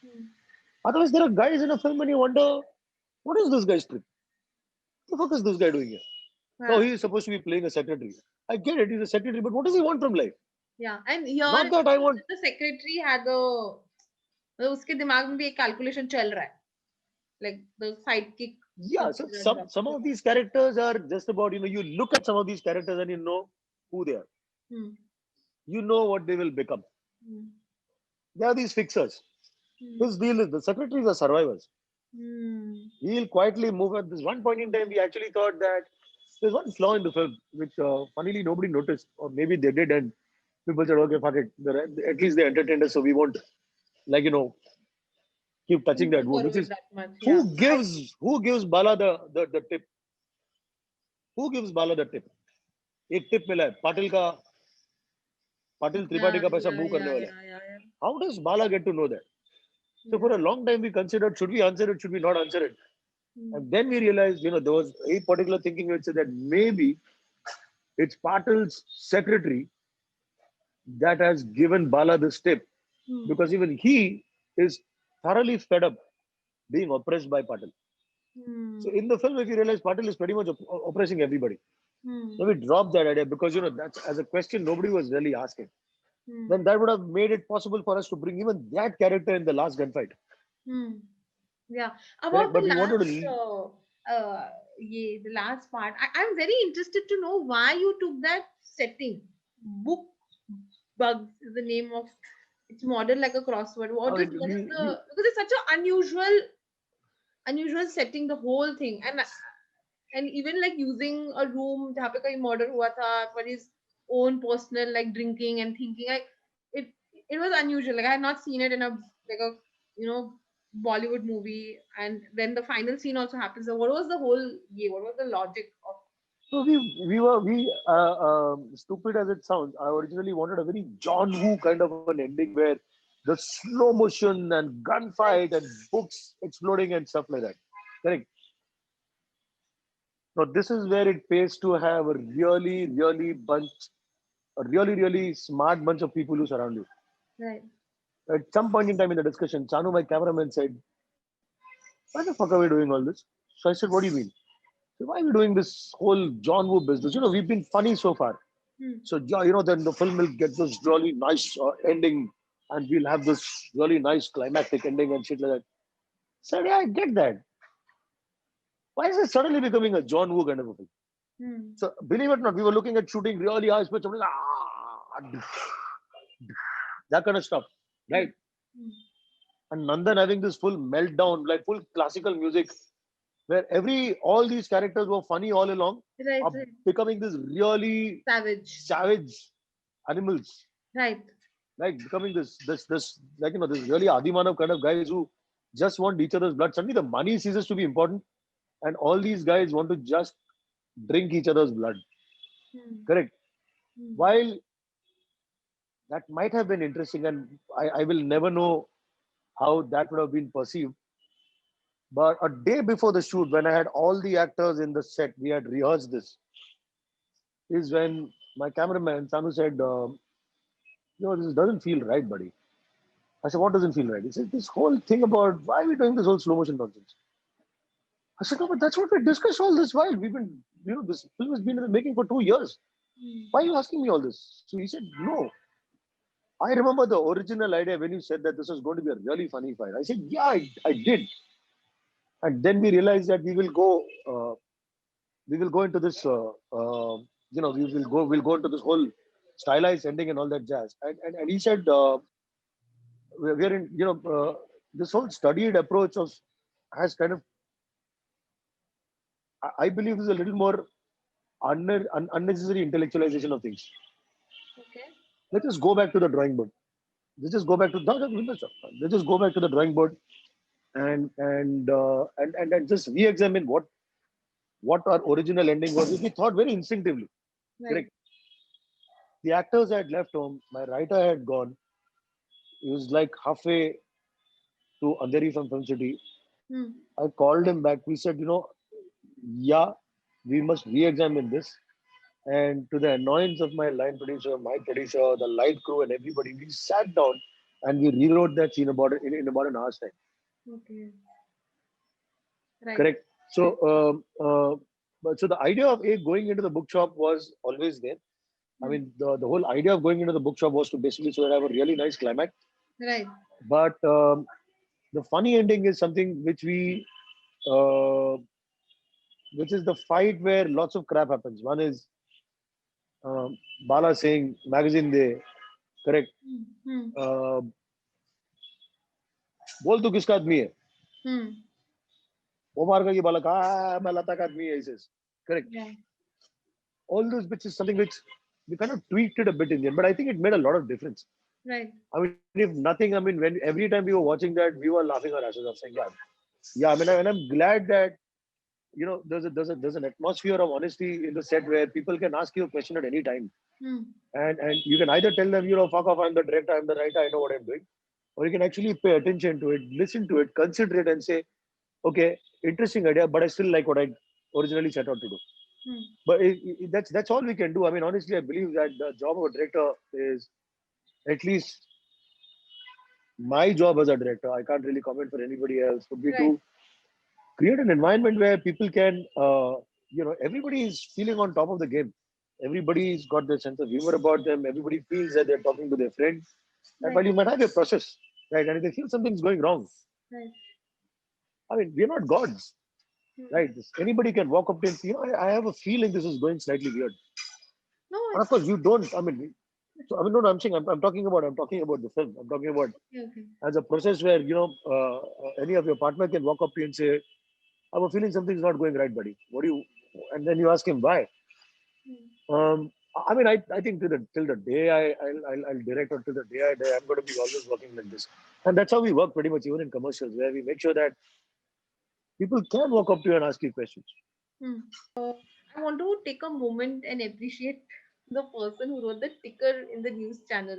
Hmm. Otherwise, there are guys in a film and you wonder, what is this guy's trick? What the fuck is this guy doing here? No, Yeah. he is supposed to be playing a secretary. I get it, he's a secretary, but what does he want from life? Yeah. And here Not it's that I want. the secretary had the मतलब उसके दिमाग में भी एक calculation चल रहा है like the sidekick Yeah, so considered some doctor. of these characters are just about, you look at some of these characters and you know who they are. Hmm. You know what they will become. Hmm. They are these fixers. Hmm. His deal is the secretaries are survivors. Hmm. He'll quietly move. At this one point in time, we actually thought that there's one flaw in the film, which funnily nobody noticed, or maybe they did, and people said, okay, fuck it. At least they entertained us, so we won't, like, keep touching that wood, Follow which it is that much. Yeah. who gives Bala the tip? Who gives Bala the tip? एक tip मिला है Patil Tripathi Yeah. का पैसा Yeah. Move करने Yeah. वाला है. Yeah. Yeah. Yeah. How does Bala get to know that? So Yeah. for a long time we considered, should we answer it, should we not answer it? Hmm. And then we realized, there was a particular thinking which said that maybe it's Patil's secretary that has given Bala this tip, Hmm. because even he is thoroughly fed up being oppressed by Patil. So Hmm. in the film, if you realize, Patil is pretty much oppressing everybody. Hmm. So we dropped that idea because that's as a question nobody was really asking. Hmm. Then that would have made it possible for us to bring even that character in the last gunfight. Hmm. Yeah. Correct? About the But we wanted last, to. the last part. I'm very interested to know why you took that setting. Book Bugs is the name of it's modeled like a crossword. I What is mean, the because it's such an unusual setting, the whole thing, and even like using a room जहाँ पे कहीं murder हुआ था for his own personal like drinking and thinking like it it was unusual. Like I had not seen it in a like a you know Bollywood movie, and then the final scene also happens. So what was the whole yeah? What was the logic of? so we stupid as it sounds. I originally wanted a very John Woo kind of an ending where the slow motion and Right. gunfight and books exploding and stuff like that. Correct. Now this is where it pays to have a really smart bunch of people who surround you. Right. At some point in time in the discussion, Chanu, my cameraman, said, "Why the fuck are we doing all this?" So I said, "What do you mean?" So why are we doing this whole John Woo business? We've been funny so far. So yeah, then the film will get this really nice ending, and we'll have this really nice climactic ending and shit like that. So yeah, I get that. Why is it suddenly becoming a John Woo kind of a film? Hmm. So believe it or not, we were looking at shooting really high speed, that kind of stuff, right? Hmm. And Nandan having this full meltdown, like full classical music, where all these characters were funny all along, Right, are right. becoming this really Savage. savage animals, Right. like becoming this like this really Adimanav kind of guys who just want each other's blood. Suddenly the money ceases to be important, and all these guys want to just drink each other's blood. Hmm. Correct. Hmm. While that might have been interesting, and I will never know how that would have been perceived. But a day before the shoot, when I had all the actors in the set, we had rehearsed this, is when my cameraman Sanu said, this doesn't feel right, buddy. I said, what doesn't feel right? He said, this whole thing about why are we doing this whole slow motion nonsense? I said, no, but that's what we discussed all this while. We've been, this film has been in the making for 2 years. Hmm. Why are you asking me all this? So he said, no. I remember the original idea when you said that this was going to be a really funny fight. I said, yeah, I did. And then we realized that we will go into this, we'll go into this whole stylized ending and all that jazz. And he said, we're in, this whole studied approach has kind of, I believe, is a little more unnecessary intellectualization of things. Okay. Let's just go back to the drawing board. Let's just go back to let's just go back to the drawing board and just re-examine what our original ending was, which we thought very instinctively. Right. Correct. The actors had left home. My writer had gone. He was like halfway to Andheri from Film City. Hmm. I called him back. We said, yeah, we must re-examine this. And to the annoyance of my line producer, my producer, the light crew, and everybody, we sat down and we rewrote that scene in about an hour's time. Okay. Right. Correct. So, but so the idea of going into the bookshop was always there. I Hmm. mean, the whole idea of going into the bookshop was to basically so that I have a really nice climax. Right. But the funny ending is something uh, which is the fight where lots of crap happens. One is um, Bala saying magazine day, correct. Hmm. Hmm. Uh, बोल तू किसका आदमी है Hmm. वो मार का ये बालक मैं लता का आदमी है he says. Correct. Yeah. All those bits is something which we kind of tweaked it a bit in the end, but I think it made a lot of difference. Right. I mean, if nothing, I mean, when every time we were watching that, we were laughing our asses off, saying, yeah. I mean, and I'm glad that there's an atmosphere of honesty in the set where people can ask you a question at any time, Hmm. and you can either tell them, fuck off, I'm the director, I'm the writer, I know what I'm doing, or you can actually pay attention to it, listen to it, consider it, and say, okay, interesting idea, but I still like what I originally set out to do. Hmm. But that's all we can do. I mean, honestly, I believe that the job of a director is, at least my job as a director, I can't really comment for anybody else, would be Right. to create an environment where people can, everybody is feeling on top of the game. Everybody's got their sense of humor about them. Everybody feels that they're talking to their friend. And while Right. you might have your process, right, and if they feel something's going wrong, Right. I mean, we're not gods, Hmm. right? Anybody can walk up to and say, I have a feeling this is going slightly weird. No, And of it's course, you don't. I mean, no, I'm saying I'm talking about the film. I'm talking about okay. Okay. as a process where any of your partner can walk up to you and say, I have a feeling something's not going right, buddy. What do you? And then you ask him why. Hmm. I mean, I think till the day I'll direct, or till the day I die, I'm going to be always working like this. And that's how we work pretty much even in commercials, where we make sure that people can walk up to you and ask you questions. Hmm. I want to take a moment and appreciate the person who wrote the ticker in the news channel.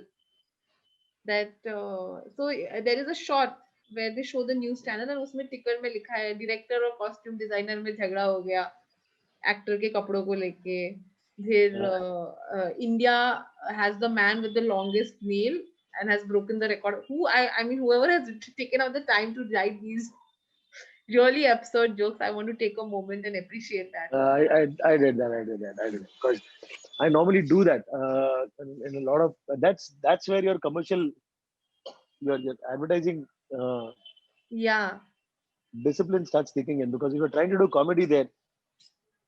That there is a shot where they show the news channel and उसमें ticker में लिखा है director और costume designer में झगड़ा हो गया actor के कपड़ों को लेके फिर India has the man with the longest nail and has broken the record. I mean whoever has taken out the time to write these really absurd jokes, I want to take a moment and appreciate that. I did that. Because I normally do that. In a lot of that's where your commercial, your advertising Yeah. discipline starts kicking in, because if you're trying to do comedy there,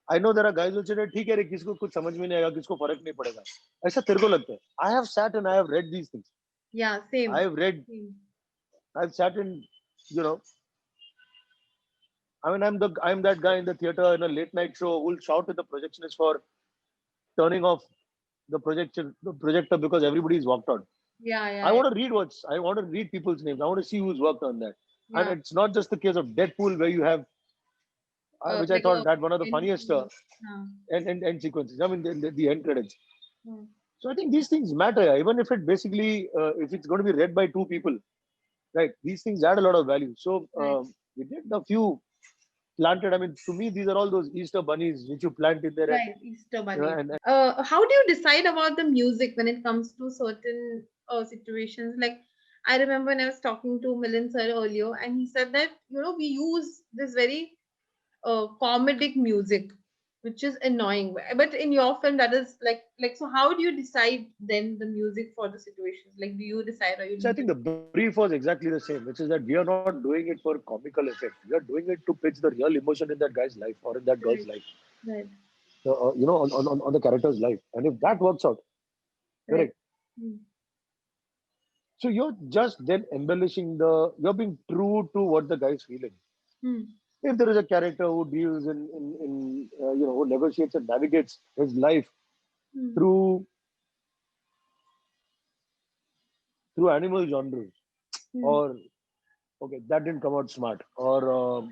I know there are guys who say, ठीक है रे, किसको कुछ समझ में नहीं आएगा, किसको फर्क नहीं पड़ेगा. ऐसा तेरे को लगता है? I have sat and I have read these things. Yeah. Same. I have read. Same. I've sat in, you know. I mean, I'm that guy in the theater in a late night show who'll shout at the projectionist for turning off the projector because everybody's walked out. Yeah. Yeah. I want to read people's names. I want to see who's worked on that. And Yeah. it's not just the case of Deadpool where you have, which I Like thought a had one of the end funniest sequence. end sequences. I mean, the end credits. Hmm. So I think these things matter, even if it basically, if it's going to be read by two people, right? These things add a lot of value. So Right. we did a few planted. I mean, to me, these are all those Easter bunnies which you plant in there, Right. Easter and, Bunny. and How do you decide about the music when it comes to certain situations? Like, I remember when I was talking to Milind sir earlier, and he said that we use this very comedic music, which is annoying. But in your film, that is like. So, how do you decide then the music for the situations? Like, do you decide or you so I leave think it? the brief was exactly the same, which is that we are not doing it for comical effect. We are doing it to pitch the real emotion in that guy's life or in that girl's Right. life, Right. on the character's life. And if that works out, Right. correct. Hmm. So you're just then you're being true to what the guy's feeling. Hmm. If there is a character who deals who negotiates and navigates his life Hmm. through animal genres, Hmm. or okay, that didn't come out smart, or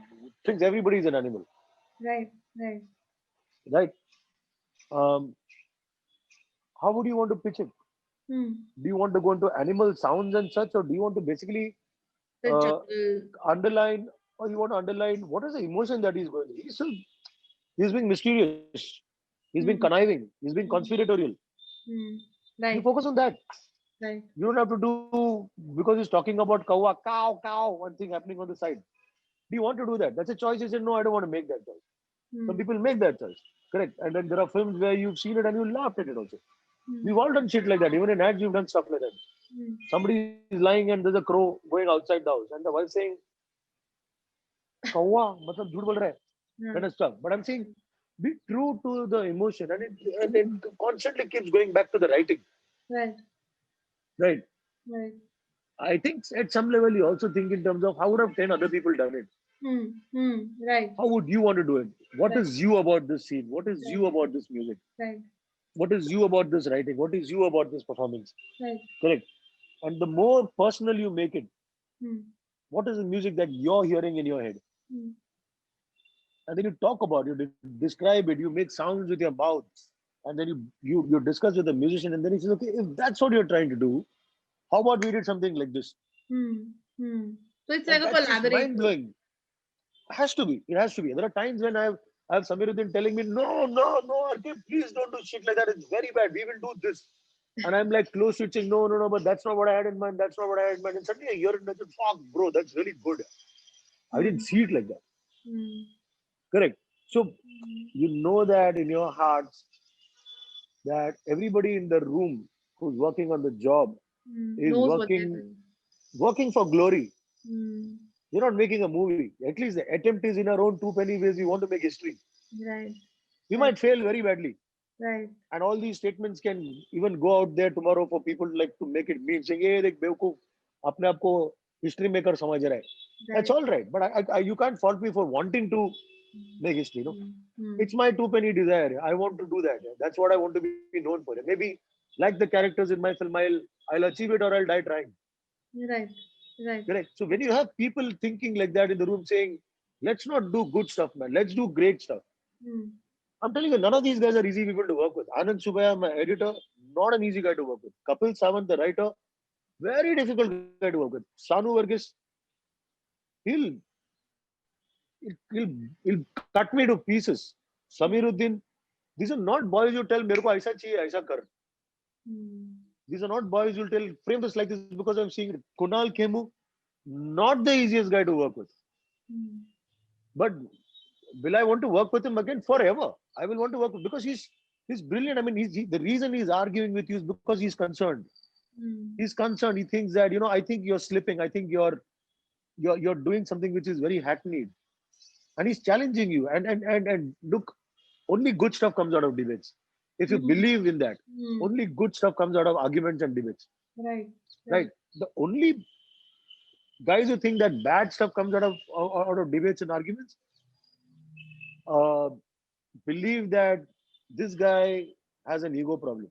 thinks everybody is an animal, Right. Right. right? Um, how would you want to pitch it? Hmm. Do you want to go into animal sounds and such, or do you want to basically The uh, jungle. underline, or you want to underline what is the emotion that he's going? He's being mysterious, he's being Hmm. conniving, he's being Hmm. conspiratorial. Hmm. You Right. focus on that. Right. You don't have to do because he's talking about cow, one thing happening on the side. Do you want to do that? That's a choice. You said, no, I don't want to make that choice. Some Hmm. people make that choice. Correct. And then there are films where you've seen it and you laughed at it also. Hmm. We've all done shit like that. Even in ads, you've done stuff like that. Hmm. Somebody is lying and there's a crow going outside the house. And the wife saying, Kawa, matlab jhoot bol raha hai, Yeah. kind of stuff. But I'm saying, be true to the emotion. And it constantly keeps going back to the writing. Right. Right. Right. I think at some level you also think in terms of how would have 10 other people done it? Hmm. Hmm. Right. How would you want to do it? What Right. is you about this scene? What is you about this music? Right. What is you about this writing? What is you about this performance? Right. Correct. And the more personal you make it, Hmm. what is the music that you're hearing in your head? Hmm. And then you talk about it, you describe it, you make sounds with your mouth, and then you discuss with the musician, and then he says, okay, if that's what you're trying to do, how about we did something like this? Hmm. Hmm. So it's And like a that's just mind collaboration. blowing. Has to be. It has to be. There are times when I have Samiruddin telling me, no, RK, please don't do shit like that. It's very bad. We will do this. And I'm like close switching. No, but that's not what I had in mind. That's not what I had in mind. And suddenly I hear it and I say, fuck, bro, that's really good. I didn't Hmm. see it like that. Hmm. Correct. So Hmm. you know that in your hearts that everybody in the room who's working on the job Hmm. is Knows what they're doing. working for glory. Hmm. You're not making a movie. At least the attempt is in our own two penny ways. We want to make history. Right. We Right. might fail very badly. Right. And all these statements can even go out there tomorrow for people like to make it mean saying, hey, देख बेवकूफ अपने आप को history maker समझ रहा है. That's Right. all right. But you can't fault me for wanting to Hmm. make history. No, Hmm. Hmm. it's my two penny desire. I want to do that. That's what I want to be known for. Maybe like the characters in my film, I'll achieve it or I'll die trying. Right. Right. Correct. So when you have people thinking like that in the room saying, let's not do good stuff, man. Let's do great stuff. Hmm. I'm telling you, none of these guys are easy people to work with. Anand Subaya, my editor, not an easy guy to work with. Kapil Sawant, the writer, very difficult guy to work with. Sanu Varghese, he'll, he'll cut me to pieces. Samiruddin, these are not boys you tell, मेरे को ऐसा चाहिए, ऐसा कर. Hmm. These are not boys you'll tell, frame this like this because I'm seeing it. Kunal Khemu, not the easiest guy to work with. Hmm. But will I want to work with him again forever? I will want to work with because He's brilliant. I mean, the reason he's arguing with you is because he's concerned. Hmm. He's concerned. He thinks that, I think you're slipping. I think you're doing something which is very hackneyed. And he's challenging you. And look, only good stuff comes out of debates. If you Hmm. believe in that, Hmm. only good stuff comes out of arguments and debates. Right. Right? The only guys who think that bad stuff comes out of debates and arguments uh, believe that this guy has an ego problem.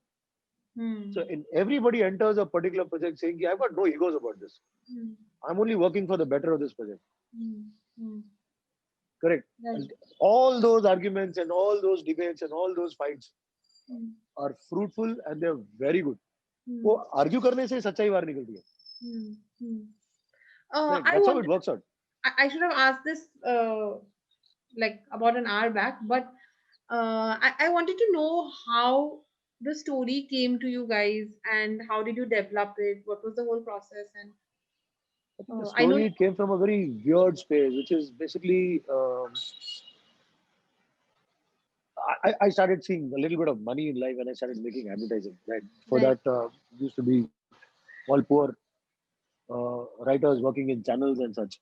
Hmm. So in everybody enters a particular project saying, yeah, I've got no egos about this. Hmm. I'm only working for the better of this project. Hmm. Hmm. Correct. Right. And all those arguments and all those debates and all those fights Hmm. are fruitful and they're very good. Hmm. वो argue करने से सच्चाई बाहर निकलती है. Hmm. Hmm. Right. I That's how it wanted. works out. I should have asked this like about an hour back, but I wanted to know how the story came to you guys and how did you develop it? What was the whole process? And I think the I know. story came from a very weird space, which is basically I started seeing a little bit of money in life when I started making advertising. Right. For Right. that, used to be all poor writers working in channels and such.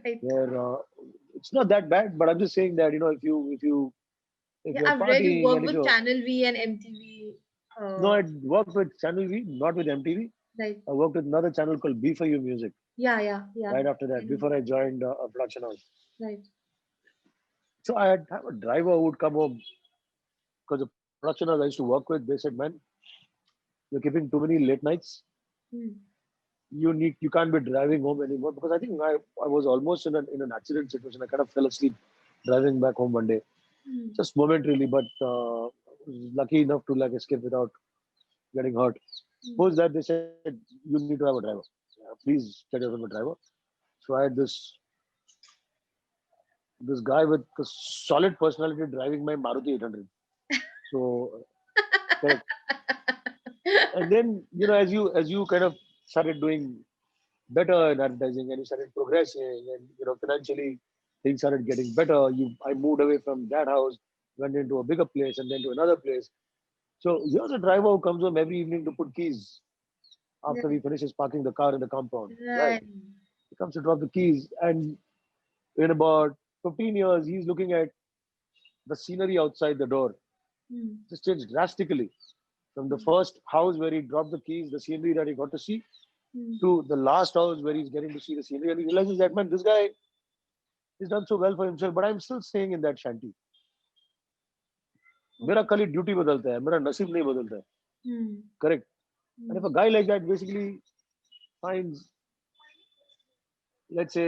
Right. Where it's not that bad, but I'm just saying that if Yeah, you're I've read you partying worked and if with you're Channel V and MTV. no, I worked with Channel V, not with MTV. Right. I worked with another channel called B for You Music Yeah, yeah, yeah. right after I that, know. before I joined a production house. Right. So I had have a driver who would come home because the production house I used to work with, they said, man, you're keeping too many late nights. Hmm. You can't be driving home anymore because I think I was almost in an accident situation. I kind of fell asleep driving back home one day, Hmm. just momentarily, but was lucky enough to like escape without getting hurt. Hmm. Post that they said you need to have a driver. Please get yourself a driver. So I had this guy with a solid personality driving my Maruti 800. So correct. And then as you kind of started doing better in advertising and you started progressing and financially things started getting better. I moved away from that house, went into a bigger place and then to another place. So here's a driver who comes home every evening to put keys after he Right. finishes parking the car in the compound. Right. Right. He comes to drop the keys and in about 15 years he's looking at the scenery outside the door. Hmm. Just changed drastically. From the Hmm. first house where he dropped the keys, the scenery that he got to see, Hmm. to the last house where he's getting to see the scenery. And he realizes that, man, this guy he's done so well for himself, but I'm still staying in that shanty. मेरा Okay. खाली duty बदलता है मेरा नसीब नहीं बदलता है Hmm. correct and Hmm. if a guy like that basically finds let's say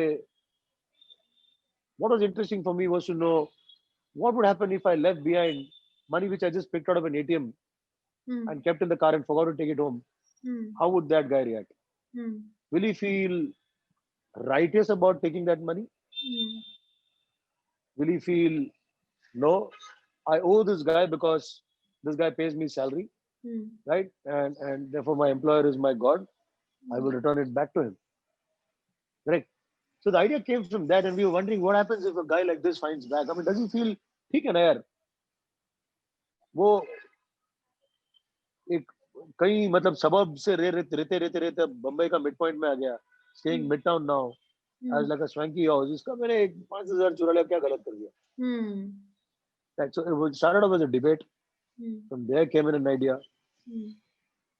what was interesting for me was to know what would happen if I left behind money which I just picked out of an ATM Hmm. and kept in the car and forgot to take it home. Hmm. How would that guy react? Hmm. Will he feel righteous about taking that money? Hmm. Will he feel no, I owe this guy because this guy pays me salary, Hmm. right? And therefore my employer is my God. I will return it back to him. Correct. So the idea came from that, and we were wondering what happens if a guy like this finds back. I mean, does he feel ठीक है ना यार वो एक कहीं मतलब सबब से रहते बम्बई का मिड पॉइंट में आ गया Hmm. staying midtown now Hmm. as like a swanky house इसका मैंने 5,000 चुरा लिया क्या गलत कर दिया Hmm. right so it started off as a debate Hmm. from there came in an idea Hmm.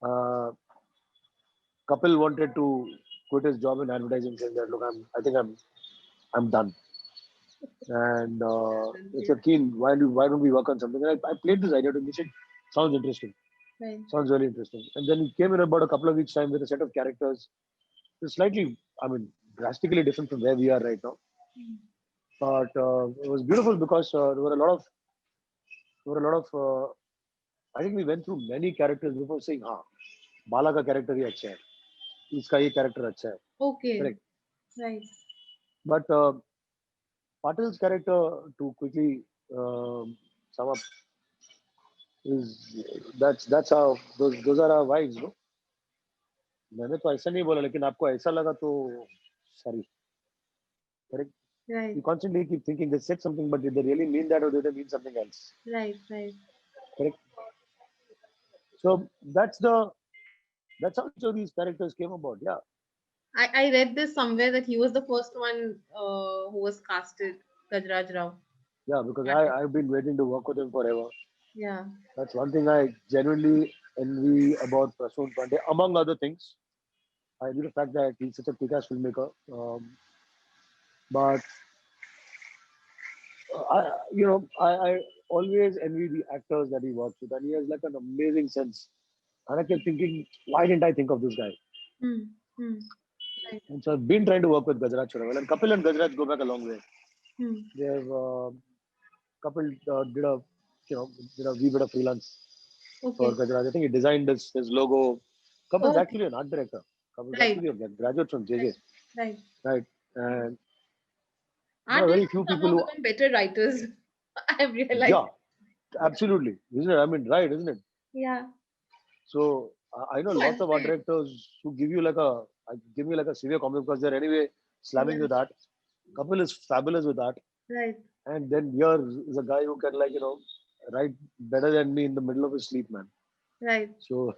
uh, Kapil wanted to quit his job in advertising saying that look I'm done and they Yeah. said Keel why don't we work on something and I played this idea to him he said sounds interesting Right. sounds really interesting and then he came in about a couple of weeks time with a set of characters it's slightly I mean drastically different from where we are right now Hmm. but it was beautiful because there were a lot of I think we went through many characters before saying हाँ बाला का character ही अच्छा है इसका ये character अच्छा है Okay. correct Right. but Patil's character to quickly sum up is that's how those are our vibes no मैंने तो ऐसा नहीं बोला लेकिन आपको ऐसा लगा तो sorry correct Right. you constantly keep thinking they said something but did they really mean that or did they mean something else Right. Right. Correct. So that's how each of these characters came about. Yeah, I read this somewhere that he was the first one who was casted, Gajraj Rao. yeah, because I've been waiting to work with him forever. Yeah. That's one thing I genuinely envy about Prasoon Pandey, among other things. I envy the fact that he's such a kick-ass filmmaker. But I always envy the actors that he works with, and he has like an amazing sense. And I kept thinking, why didn't I think of this guy? Hmm. Hmm. Right. And so I've been trying to work with Gajraj Chorawal, and Kapil and Gajraj go back a long way. Hmm. They have Kapil did a wee bit of freelance for Okay. Gajraj. I think he designed his logo. Kapil is Oh, actually an art director. Kapil is right. actually a graduate from JJ, Right. right? And there Art are very directors few people somehow who, become better writers. I've realized. yeah, absolutely, isn't it? I mean, right, isn't it? Yeah. So I know Oh, lots of art unfair. directors who give me like a severe comment because they're anyway slamming Yeah. with art. Kapil is fabulous with art, Right. and then here is a guy who can write better than me in the middle of his sleep, man. Right. So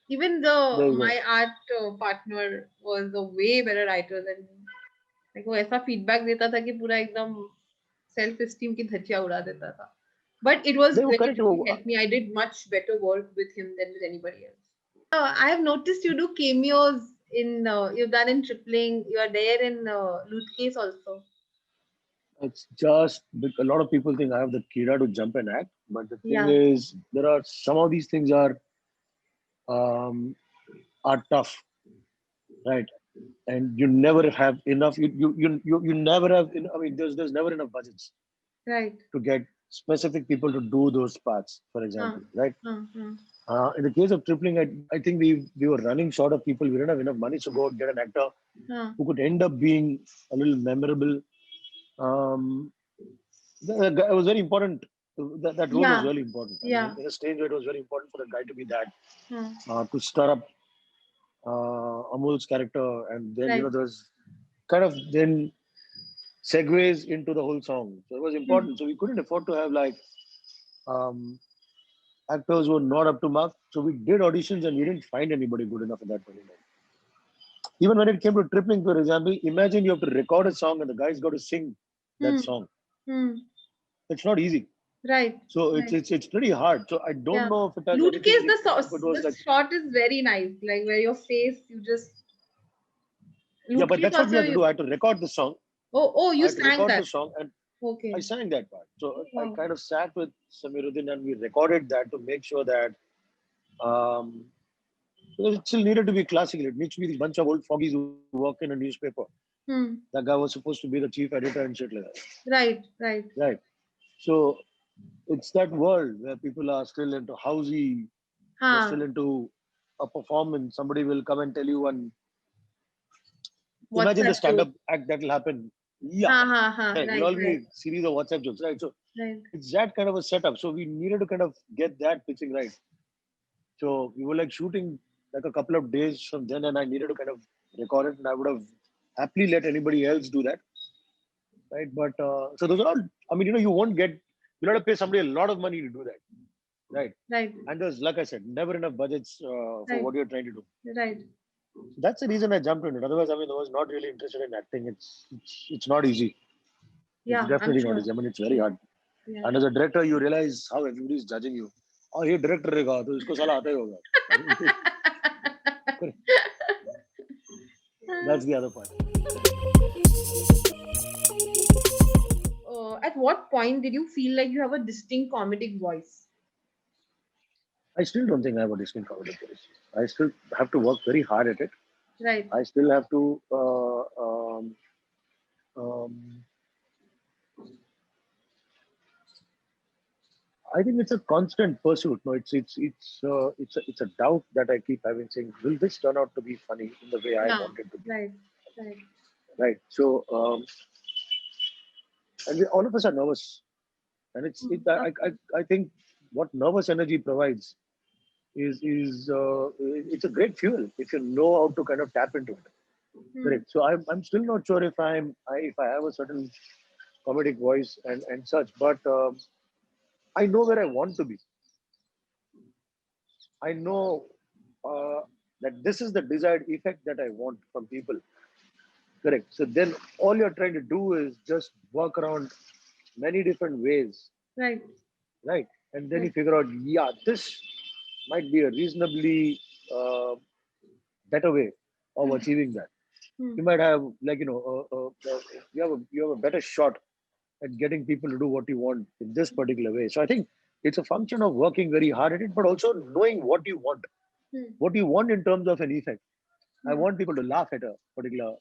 Even there the you go. my art partner was a way better writer than me. Like वो ऐसा feedback देता था कि पूरा एकदम self esteem की धज्जियां उड़ा देता था. But it was They were like correct. it really helped me. I did much better work with him than with anybody else. I have noticed you do cameos in you've done in Tripling. You are there in Loot Case also. It's just a lot of people think I have the kira to jump and act, but the thing Yeah. is, there are some of these things um, are tough, right? And you never have enough. You never have. I mean, there's never enough budgets Right. to get specific people to do those parts, for Huh. example, right? Huh. Huh. In the case of Tripling, I think we were running short of people. We didn't have enough money to go get an actor Huh. who could end up being a little memorable. Um, it was very important. That role was Yeah. really important. I mean, Yeah. in a stage where it was very important for the guy to be that, Huh. to stir up Amul's character, and then Right. there's kind of then segues into the whole song. So it was Hmm. important. So we couldn't afford to have um, actors who were not up to mark. So we did auditions and we didn't find anybody good enough at that point in time. Even when it came to Tripling, for example, imagine you have to record a song and the guy's got to sing that Hmm. song. Hmm. It's not easy. Right. So Right. it's pretty hard. So I don't Yeah. know if it has Loot anything. Case, If it was the like, shot is very nice. Like where your face, you just yeah, Loot but Case that's what we also had to you. do. I had to record the song. Oh, I you had to sang record the that. song, and I Okay. sang that part. So I Wow. kind of sat with Samiruddin and we recorded that to make sure that um, because it still needed to be classical. It needs to be a bunch of old foggies who work in a newspaper. Hmm. That guy was supposed to be the chief editor and shit like that. Right. Right. Right. So it's that world where people are still into housey, they're Huh. still into a performance. Somebody will come and tell you and imagine the WhatsApp stand-up joke. act that will happen. Yeah. Ha ha ha. Correct. It'll Right. all be Right. a series of WhatsApp jokes, right? So Right. it's that kind of a setup. So we needed to kind of get that pitching right. So we were like shooting like a couple of days from then, and I needed to kind of record it, and I would have happily let anybody else do that, right? But so those are all. I mean, you won't get. You'll have to pay somebody a lot of money to do that, right? Right. And there's, like I said, never enough budgets for Right. what you're trying to do. Right. So that's the reason I jumped into it. Otherwise, I mean, I was not really interested in acting. It's not easy. It's Yeah. I'm definitely not sure. easy. I mean, it's very hard. Yeah. And as a director, you realize how everybody is judging you. Oh, ये director रहेगा तो इसको साला आता ही होगा. That's the other part. At what point did you feel like you have a distinct comedic voice? I still don't think I have a distinct comedy voice. I still have to work very hard at it. Right. I still have to. Um, I think it's a constant pursuit. No, it's a doubt that I keep having, saying, will this turn out to be funny in the way I Yeah. want it to be? Right. Right. Right. So, and all of us are nervous, and I think what nervous energy provides is it's a great fuel if you know how to kind of tap into it. Hmm. Correct. So I'm still not sure if I have a certain comedic voice and such, but I know where I want to be. I know that this is the desired effect that I want from people. Correct. So then all you're trying to do is just work around many different ways, Right. right? And then you Right. figure out, yeah, this might be a reasonably uh, better way of achieving that. Hmm. You might have, like, you have a better shot at getting people to do what you want in this particular way. So I think it's a function of working very hard at it, but also knowing Hmm. what you want in terms of an effect. I Hmm. want people to laugh at a particular,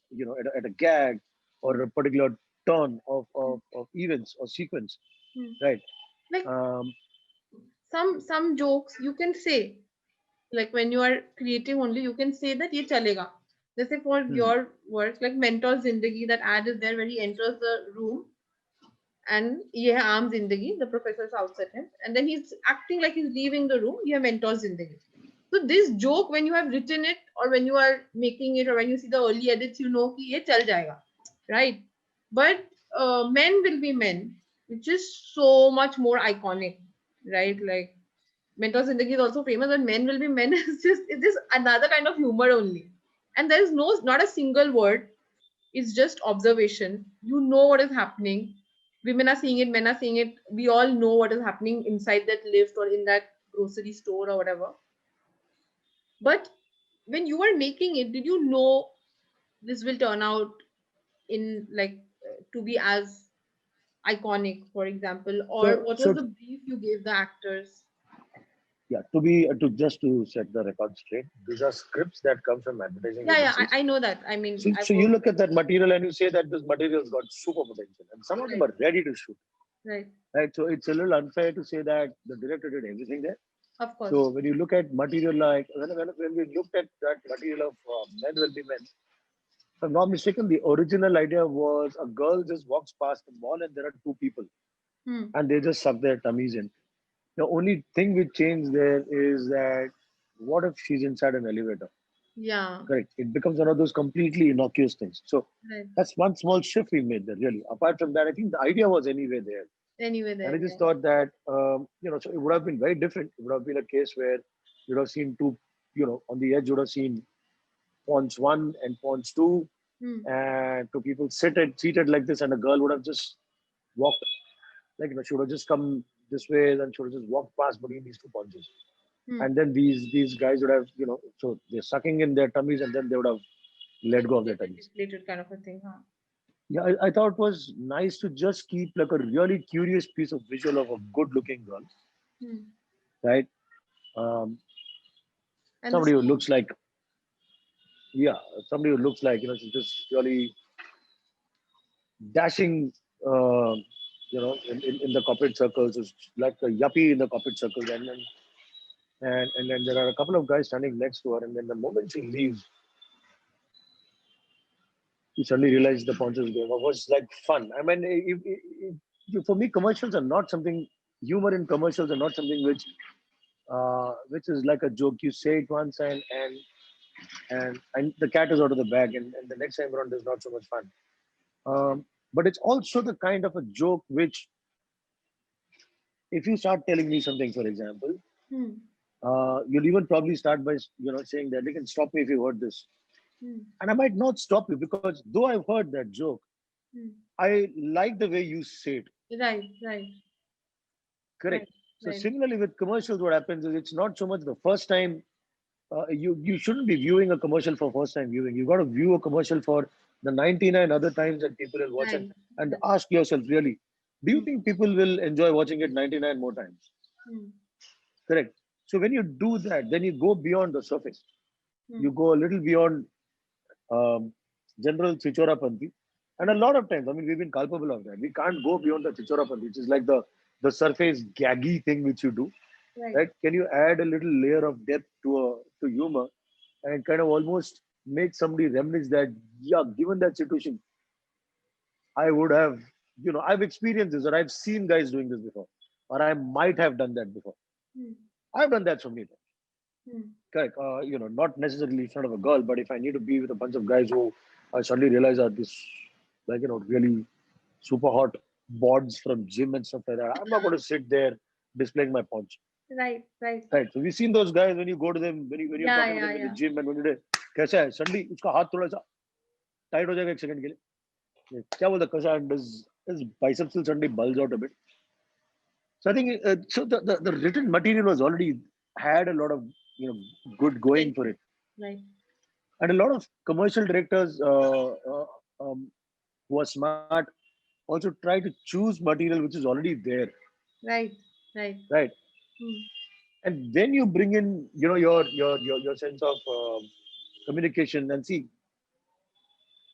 at a gag or Hmm. a particular turn of events or sequence, Hmm. right? Like Um, some jokes you can say, like when you are creating only, you can say that ye chalega. Let's say for hmm, your work, like Mentor Zindagi, that ad is there where he enters the room and ye hai Aam Zindagi, the professor shouts at him, and then he's acting like he's leaving the room. Ye hai Mentor Zindagi. So this joke, when you have written it or when you are making it or when you see the early edits, you know कि ये चल जाएगा, right? But Men Will Be Men, which is so much more iconic, right? Like Mentor Zindagi is also famous, but Men Will Be Men is just another kind of humor only, and there is not a single word. It's just observation. You know what is happening. Women are seeing it, men are seeing it. We all know what is happening inside that lift or in that grocery store or whatever. But when you were making it, did you know this will turn out in like to be as iconic, for example, or so, what was so the brief you gave the actors? yeah, to set the record straight, these are scripts that come from advertising Yeah, agencies. I know that. I mean, So, I've so you worked. look at that material and you say that this material's got super potential, and some of them Right, are ready to shoot, right. right? So it's a little unfair to say that the director did everything there. Of course. So when you look at material like when we looked at that material of Men Will Be Men, if I'm not mistaken, the original idea was a girl just walks past the mall and there are two people Hmm. and they just suck their tummies in. The only thing we changed there is that what if she's inside an elevator? Yeah. Correct. It becomes one of those completely innocuous things. So Right. that's one small shift we made there, really. Apart from that, I think the idea was anyway there. Anyway, And there. I just Yeah. thought that, so it would have been very different. It would have been a case where you would have seen two, on the edge, you would have seen Pawns 1 and Pawns 2, Hmm. and two people seated like this, and a girl would have just walked, like, she would have just come this way, and she would have just walked past between these two punches. Hmm. And then these guys would have, so they're sucking in their tummies, and then they would have let go of their tummies. Deflated kind of a thing, huh? Yeah, I thought it was nice to just keep like a really curious piece of visual of a good looking girl, Hmm. right? Um, And the somebody who song. looks like, yeah, somebody who looks like, she's just really dashing, uh, in the corporate circles, is like a yuppie in the corporate circles. And then there are a couple of guys standing next to her. And then the moment she leaves, you suddenly realize the punch is going off. It was like fun. I mean, for me, commercials are not something, humor in commercials are not something which is like a joke. You say it once and the cat is out of the bag, and the next time around is not so much fun. But it's also the kind of a joke which, if you start telling me something, for example, Hmm. you'll even probably start by saying that, you can stop me if you heard this, Hmm. and I might not stop you because though I've heard that joke, Hmm. I like the way you say it. Right, right, right, Correct. So right, similarly with commercials, what happens is it's not so much the first time. You shouldn't be viewing a commercial for first time viewing. You got to view a commercial for the 99 other times that people will watch, right, and right. ask yourself, really, do you Hmm. think people will enjoy watching it 99 more times? Hmm. Correct. So when you do that, then you go beyond the surface. Hmm. You go a little beyond um, general chichorapanti. And a lot of times, I mean, we've been culpable of that. We can't go beyond the chichorapanti, which is like the surface gaggy thing which you do, Right. right? Can you add a little layer of depth to humor and kind of almost make somebody reminisce that, yeah, given that situation, I would have, I've experienced this or I've seen guys doing this before, or I might have done that before. Hmm. I've done that so many times. Hmm. Correct. Not necessarily in front of a girl, but if I need to be with a bunch of guys who I suddenly realize are this, like, really super hot bods from gym and stuff like that, I'm not going to sit there displaying my paunch. Right, right. Right. So we've seen those guys when you go to them, when you're Yeah, talking to yeah, them in the yeah. gym and when you कैसा है suddenly उसका हाथ थोड़ा सा tight हो जाएगा एक second के लिए. क्या बोलता कैसा है? His biceps will suddenly bulge out a bit. So I think so the written material was already had a lot of good going for it, Right, and a lot of commercial directors who are smart also try to choose material which is already there, right, right. right? Hmm. And then you bring in your sense of communication and see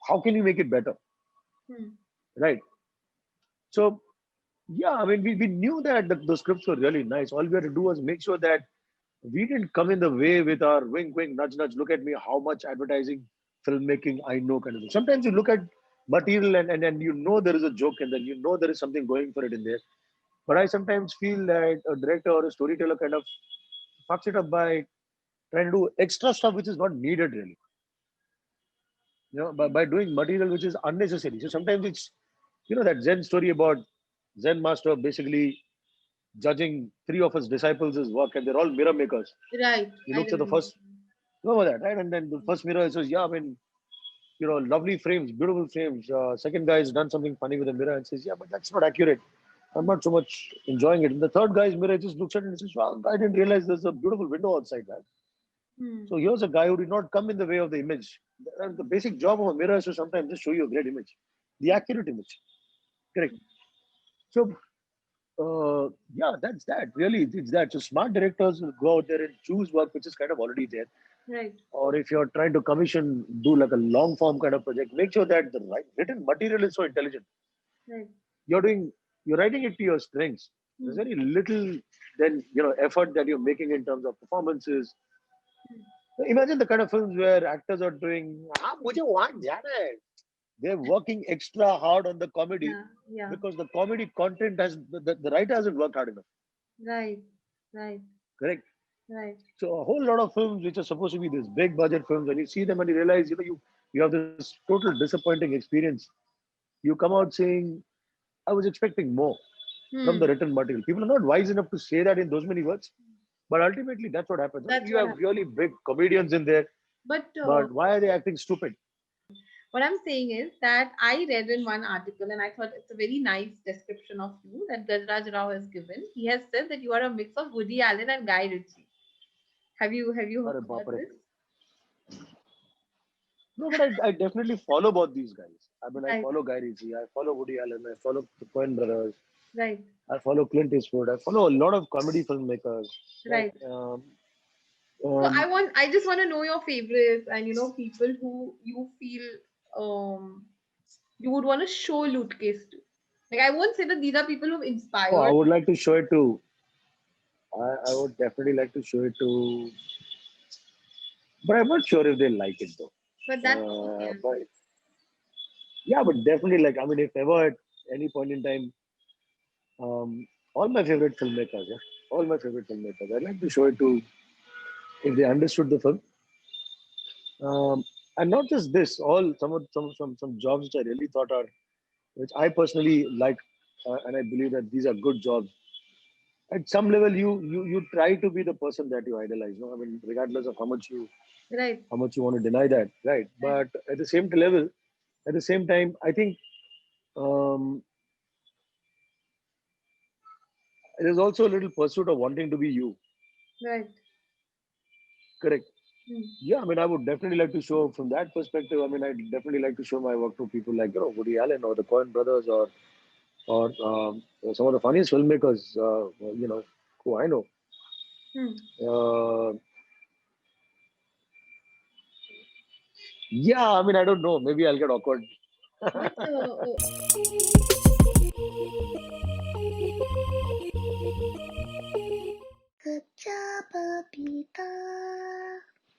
how can you make it better, Hmm. right? So yeah, I mean we knew that the scripts were really nice. All we had to do was make sure that we didn't come in the way with our wink wink nudge nudge, look at me, how much advertising filmmaking I know kind of thing. Sometimes you look at material and you know there is a joke and then you know there is something going for it in there. But I sometimes feel that a director or a storyteller kind of fucks it up by trying to do extra stuff which is not needed really. By doing material which is unnecessary. So sometimes it's that Zen story about Zen master basically judging three of his disciples' work, and they're all mirror makers. Right. He I looks at the remember. first, remember that, right? And then the first mirror says, "Yeah, I mean, lovely frames, beautiful frames." Second guy has done something funny with the mirror and says, "Yeah, but that's not accurate. I'm not so much enjoying it." And the third guy's mirror just looks at it and says, "Well, I didn't realize there's a beautiful window outside that." Hmm. So here's a guy who did not come in the way of the image. And the basic job of a mirror is to sometimes just show you a great image, the accurate image. Correct. So yeah, that's that. Really, it's that. So smart directors will go out there and choose work which is kind of already there. Right, Or if you're trying to commission, do like a long form kind of project, make sure that the written material is so intelligent. right. You're writing it to your strengths. There's Hmm. very little then effort that you're making in terms of performances. Imagine the kind of films where actors are doing, "Ah, mujhe wahan jana hai." They're working extra hard on the comedy Yeah, yeah. because the comedy content has the writer hasn't worked hard enough. Right, right, Correct. right. So a whole lot of films which are supposed to be these big budget films, when you see them and you realize, you have this total disappointing experience. You come out saying, I was expecting more from the Hmm. written material. People are not wise enough to say that in those many words. But ultimately that's what happens. That's You what have happened. really big comedians in there, But but why are they acting stupid? what I'm saying is that I read in one article and I thought it's a very nice description of you that Gajraj Rao has given. He has said that you are a mix of Woody Allen and Guy Ritchie. Have you Arre heard baap re. this? No, but I definitely follow both these guys. I mean, I Right, follow Guy Ritchie, I follow Woody Allen, I follow the Coen brothers, right, I follow Clint Eastwood, I follow a lot of comedy filmmakers. Right? right. So Um, I just want to know your favorites and people who you feel um you would want to show Loot Case to. Like I won't say that these are people who've oh, I inspired, would like to show it to. I would definitely like to show it to, but I'm not sure if they like it though. but that's okay. But yeah, but definitely like I mean, if ever at any point in time, all my favorite filmmakers, yeah, all my favorite filmmakers, I'd like to show it to if they understood the film. And not just this, all some jobs which I really thought are, which I personally like, and I believe that these are good jobs. At some level, you try to be the person that you idolize. No, I mean, regardless of Right, how much you want to deny that, right? right, But at the same time, I think um, there's also a little pursuit of wanting to be you. right. Correct. Hmm. Yeah, I mean, I would definitely like to show from that perspective. I mean, I'd definitely like to show my work to people like Woody Allen or the Coen brothers or some of the funniest filmmakers who I know. Hmm. Uh, yeah, I mean, I don't know. Maybe I'll get awkward. But